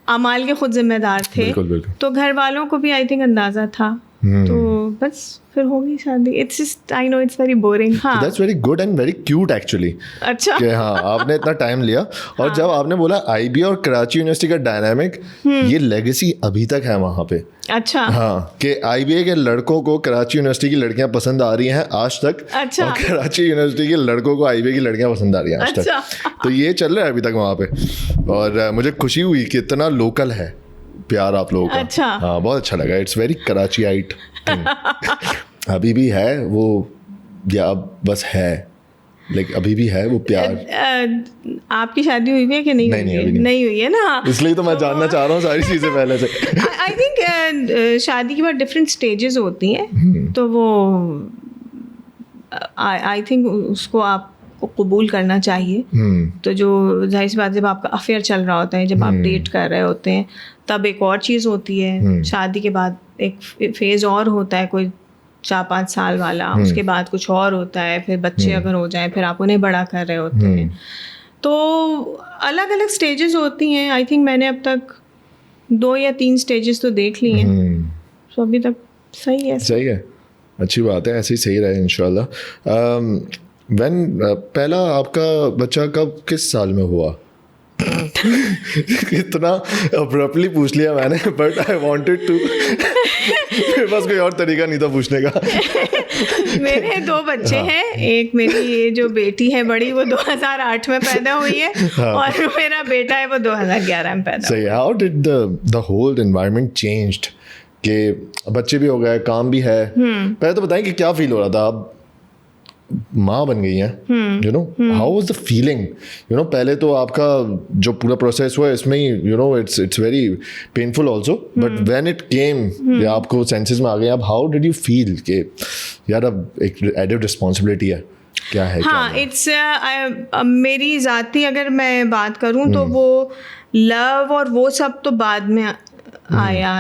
अमाल के खुद जिम्मेदार थे. बिल्कुल, बिल्कुल. तो घर वालों को भी आई थिंक अंदाज़ा था. तो बस फिर हो गई शादी. It's just, I know it's very boring. हाँ, that's very good and very cute actually. अच्छा कि हाँ, आपने इतना टाइम लिया. और जब आपने बोला आईबी और कराची यूनिवर्सिटी का डायनामिक, ये लेगेसी अभी तक है वहाँ पे. अच्छा. हाँ, कि आईबीए के लड़कों को कराची यूनिवर्सिटी की लड़कियां पसंद आ रही हैं आज तक. अच्छा. और कराची यूनिवर्सिटी के लड़कों को आईबीए की लड़कियां पसंद आ रही हैं आज अच्छा. तक. तो ये चल रहा है अभी तक वहाँ पे. और मुझे खुशी हुई कि इतना लोकल है प्यार आप लोगों का. अच्छा. हाँ, बहुत अच्छा लगा. It's very Karachiite thing. अभी भी है वो, या अब बस है, लाइक अभी भी है वो प्यार? आपकी शादी हुई है कि नहीं? नहीं हुई है ना, इसलिए तो मैं जानना चाह रहा हूँ सारी चीज़ें पहले से. आई थिंक शादी के बाद डिफरेंट स्टेजेस होती हैं, तो वो आई थिंक उसको आपको कबूल करना चाहिए. तो जो जाहिर सी बात, जब आपका अफेयर चल रहा होता है, जब आप डेट कर रहे होते हैं, तब एक और चीज़ होती है. शादी के बाद एक फेज़ और होता है, कोई 4-5 साल वाला. उसके बाद कुछ और होता है, फिर बच्चे अगर हो जाएं, फिर आप उन्हें बड़ा कर रहे होते हैं. तो अलग अलग स्टेजेस होती हैं. आई थिंक मैंने अब तक 2 या 3 स्टेजेस तो देख लिए हैं. तो अभी तक सही है. सही है, अच्छी बात है, ऐसे ही सही रहे इंशाल्लाह. पहला आपका बच्चा कब, किस साल में हुआ? इतना अब्रप्टली पूछ लिया मैंने, बट आई वांटेड टू. मेरे पास कोई और तरीका नहीं था पूछने का. मेरे 2 बच्चे हैं. एक मेरी ये जो बेटी है बड़ी, वो 2008 में पैदा हुई है. और मेरा बेटा है, वो 2011 में पैदा. सही है. How did the whole environment changed? कि बच्चे भी हो गए, काम भी है. पहले तो बताएं कि क्या फील हो रहा था. आप माँ बन गई हैं, you know, how was the feeling? You know, पहले तो आपका जो पूरा प्रोसेस हुआ इसमें ही, you know, it's very painful also, but when it came, या आपको सेंसेस में आ गए, अब हाउ डिड यू फील कि यार अब एक एडेड रिस्पॉन्सिबिलिटी है, क्या है? हाँ, इट्स मेरी ज़ाती अगर मैं बात करूँ तो वो लव और वो सब तो बाद में आया.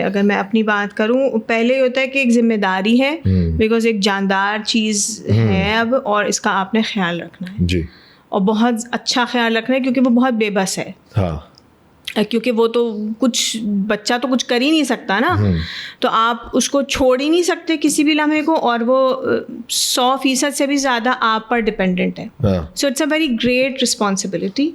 अगर मैं अपनी बात करूं, पहले होता है कि एक जिम्मेदारी है, बिकॉज एक जानदार चीज़ है अब, और इसका आपने ख्याल रखना है जी, और बहुत अच्छा ख्याल रखना है, क्योंकि वो बहुत बेबस है. हाँ, क्योंकि वो तो कुछ, बच्चा तो कुछ कर ही नहीं सकता ना. तो आप उसको छोड़ ही नहीं सकते किसी भी लम्हे को, और वो 100% से भी ज़्यादा आप पर डिपेंडेंट है. So it's a very great responsibility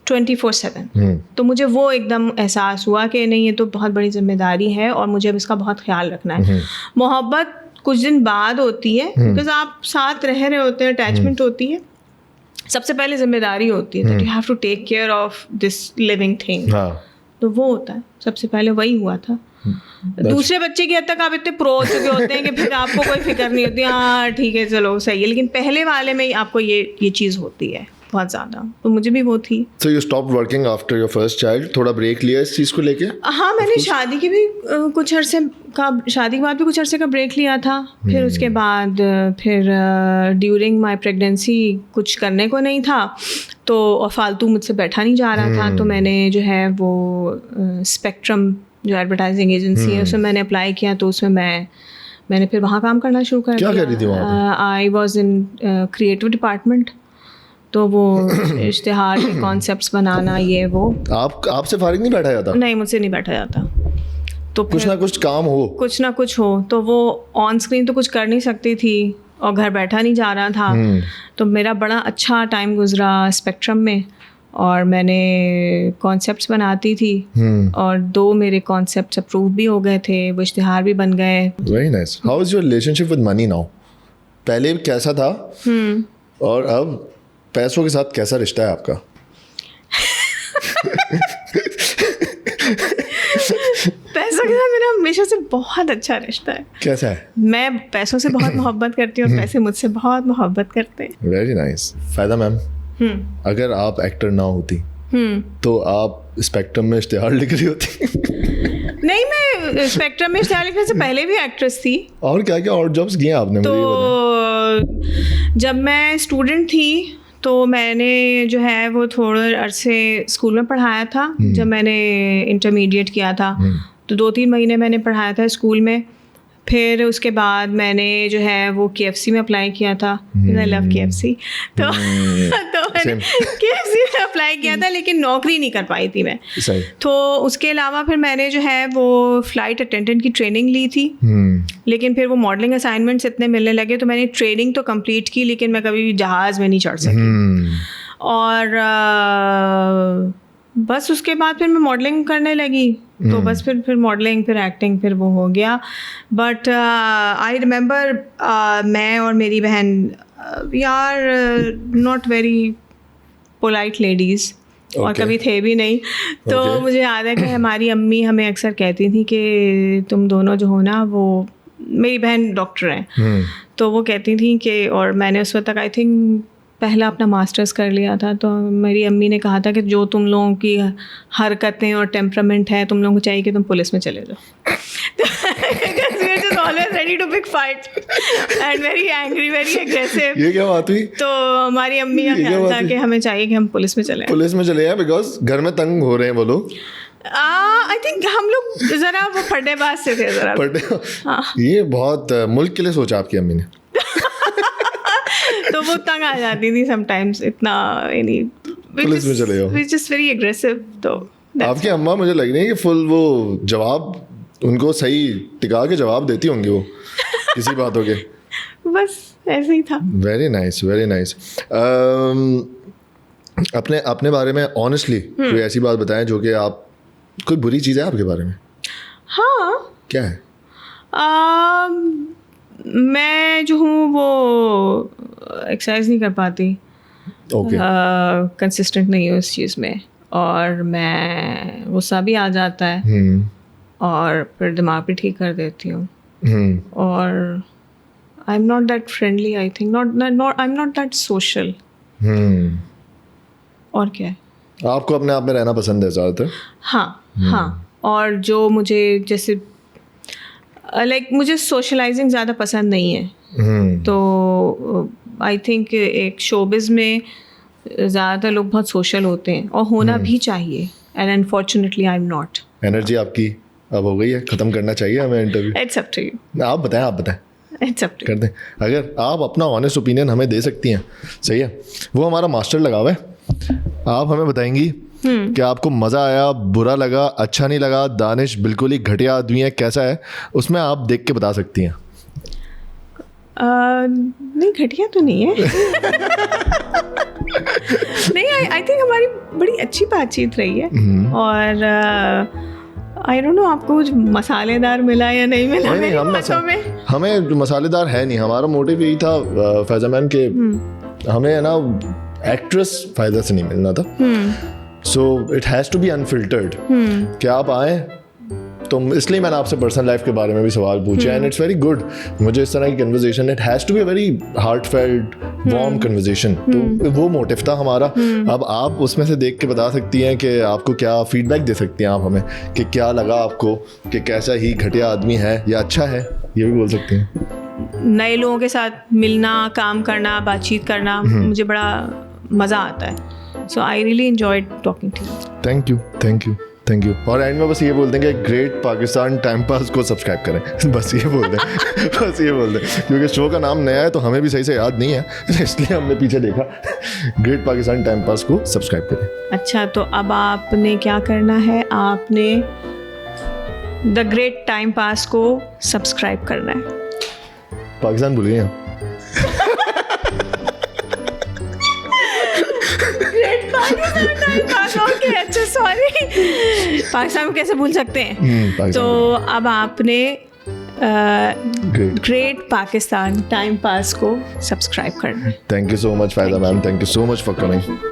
24/7. तो मुझे वो एकदम एहसास हुआ कि नहीं, ये तो बहुत बड़ी जिम्मेदारी है और मुझे अब इसका बहुत ख्याल रखना है. मोहब्बत कुछ दिन बाद होती है, बिकॉज आप साथ रह रहे होते हैं, अटैचमेंट होती है. सबसे पहले जिम्मेदारी होती है, that you have to take care of this living thing. तो वो होता है, सबसे पहले वही हुआ था. दूसरे बच्चे की हद तक आप इतने प्रो हो चुके होते हैं कि फिर आपको कोई फिक्र नहीं होती. हाँ ठीक है, चलो सही है. लेकिन पहले वाले में ही आपको ये चीज़ होती है बहुत ज़्यादा. तो मुझे भी वो थी. So you stopped working after your first child? थोड़ा ब्रेक लिया इस चीज़ को लेके? हाँ, मैंने शादी के भी कुछ अरसे का, शादी के बाद भी कुछ अरसे का ब्रेक लिया था. फिर उसके बाद फिर ड्यूरिंग माय प्रेगनेंसी कुछ करने को नहीं था, तो और फालतू मुझसे बैठा नहीं जा रहा था. तो मैंने जो है वो स्पेक्ट्रम जो एडवर्टाइजिंग एजेंसी है, उसमें मैंने अप्लाई किया. तो उसमें मैंने फिर वहाँ काम करना शुरू कर दिया. क्या कर रही थी वहाँ? I was in creative department. तो वो इश्तिहार के कॉन्सेप्ट्स बनाना, ये वो. आपसे फारिग नहीं बैठा जाता? नहीं, मुझसे नहीं बैठा जाता. तो कुछ ना कुछ काम हो, कुछ ना कुछ हो. तो वो ऑन स्क्रीन तो कुछ कर नहीं सकती थी, और घर बैठा नहीं जा रहा था. तो मेरा बड़ा अच्छा टाइम गुजरा स्पेक्ट्रम में, और मैंने कॉन्सेप्ट्स बनाती थी. और 2 मेरे कॉन्सेप्ट्स अप्रूव भी हो गए थे, वो इश्तिहार भी बन गए. Very nice. How is your relationship with money now? पहले कैसा था और अब पैसों के साथ कैसा रिश्ता है आपका? पैसों के साथ मेरा हमेशा से बहुत अच्छा रिश्ता है। कैसा है? मैं पैसों से बहुत मोहब्बत करती हूँ और पैसे मुझसे बहुत मोहब्बत करते हैं। Very nice. फायदा मैम, अगर आप एक्टर ना होती तो आप स्पेक्ट्रम में इश्तिहार लिख रही होती? नहीं, मैं स्पेक्ट्रम में इश्तिहार लिखने से पहले भी एक्ट्रेस थी। और क्या क्या और जॉब्स किए आपने? तो जब मैं स्टूडेंट थी तो मैंने जो है वो थोड़े अरसे स्कूल में पढ़ाया था। जब मैंने इंटरमीडिएट किया था तो 2-3 महीने मैंने पढ़ाया था स्कूल में। फिर उसके बाद मैंने जो है वो KFC में अप्लाई किया था। I love KFC। तो मैंने KFC में अप्लाई किया था, लेकिन नौकरी नहीं कर पाई थी मैं। तो उसके अलावा फिर मैंने जो है वो फ्लाइट अटेंडेंट की ट्रेनिंग ली थी। लेकिन फिर वो मॉडलिंग असाइनमेंट्स इतने मिलने लगे तो मैंने ट्रेनिंग तो कंप्लीट की, लेकिन मैं कभी भी जहाज़ में नहीं चढ़ सकी। और बस उसके बाद फिर मैं मॉडलिंग करने लगी। तो बस फिर मॉडलिंग, फिर एक्टिंग, फिर वो हो गया। बट आई रिमेंबर मैं और मेरी बहन, we are not very polite ladies, और कभी थे भी नहीं। तो मुझे याद है कि हमारी अम्मी हमें अक्सर कहती थी कि तुम दोनों जो हो ना, वो मेरी बहन डॉक्टर हैं, तो वो कहती थी कि, और मैंने उस वक्त तक आई थिंक पहला अपना मास्टर्स कर लिया था, तो मेरी अम्मी ने कहा था कि जो तुम लोगों की हरकतें और टेम्परामेंट है, तुम लोगों को चाहिए कि तुम पुलिस में चले जाओ। Always ready to pick fight and very angry, very aggressive. ये क्या बात हुई? तो हमारी अम्मी का ख्याल था कि हमें चाहिए कि हम पुलिस में चले जाएं बिकॉज घर में तंग हो रहे हैं वो लोग। आई थिंक हम लोग जरा वो फड्डेबाज से थे जरा। हाँ। ये बहुत मुल्क के लिए सोचा आपकी अम्मी ने। तो वो तंग आ जाती थी समटाइम्स, इतना पुलिस में चले जाओ, जस्ट वेरी एग्रेसिव। तो आपकी अम्मा मुझे लग रही है कि फुल वो जवाब उनको सही टिका के जवाब देती होंगी वो किसी बातों के। बस ऐसे ही था। Very nice, very nice. अपने बारे में ऑनेस्टली कोई ऐसी बात बताएं जो कि आप, कोई बुरी चीज़ है आपके बारे में? हाँ। क्या है? मैं जो हूँ वो एक्सरसाइज नहीं कर पाती, कंसिस्टेंट नहीं हूँ इस चीज़ में, और मैं गुस्सा भी आ जाता है और फिर दिमाग भी ठीक कर देती हूँ, और आई am not that friendly, I think I am not that social. और क्या है? आपको अपने आप में रहना पसंद है ज़्यादातर? हाँ, और जो मुझे जैसे मुझे सोशलाइजिंग ज़्यादा पसंद नहीं है। तो आई थिंक एक शोबिज़ में ज़्यादातर लोग बहुत सोशल होते हैं और होना भी चाहिए, and unfortunately I am not. Energy आपकी अब हो गई है, ख़त्म करना चाहिए हमें interview. It's up to you. आप बताएं। इट्स अप टू कर दें, अगर आप अपना ऑनेस्ट ओपिनियन हमें दे सकती हैं, सही है, वो हमारा मास्टर लगा हुआ है। आप हमें बताएंगी कि आपको मज़ा आया, बुरा लगा, अच्छा नहीं लगा, दानिश बिल्कुल ही घटिया आदमी है, कैसा है, उसमें आप देख के बता सकती हैं। नहीं, घटिया तो नहीं है। नहीं, आई थिंक हमारी बड़ी अच्छी बातचीत रही है, और आई डोंट नो आपको कुछ मसालेदार मिला या नहीं मिला। नहीं, हमें मसालेदार है नहीं, हमारा मोटिव यही था फैज़ा मैम के हमें है ना एक्ट्रेस फ़ायदा से नहीं मिलना था। So it has to be unfiltered. क्या आप आए, तो इसलिए मैंने आपसे पर्सनल लाइफ के बारे में भी सवाल पूछे, एंड इट्स वेरी गुड। मुझे इस तरह की conversation, it has to be a very heartfelt warm conversation, तो वो मोटिव था हमारा। अब आप उसमें से देख के बता सकती हैं कि आपको क्या फीडबैक दे सकती हैं आप हमें, कि क्या लगा आपको, कि कैसा ही घटिया आदमी है या अच्छा है, ये भी बोल सकती हैं। नए लोगों के साथ मिलना, काम करना, बातचीत करना मुझे बड़ा मज़ा आता है। So I really enjoyed talking to you. Thank you. और एंड में बस ये बोल देंगे, ग्रेट पाकिस्तान टाइम पास को सब्सक्राइब करें। बस ये बोल दें क्योंकि शो का नाम नया है तो हमें भी सही से याद नहीं है, इसलिए हमने पीछे देखा। ग्रेट पाकिस्तान टाइम पास को सब्सक्राइब करें। अच्छा, तो अब आपने क्या करना है, आपने द ग्रेट टाइम पास को सब्सक्राइब करना है। पाकिस्तान भूल गए हैं। अच्छा, सॉरी, पाकिस्तान को कैसे भूल सकते हैं। तो अब आपने ग्रेट पाकिस्तान टाइम पास को सब्सक्राइब करना। थैंक यू सो मच फायदा ma'am, thank you so much for coming.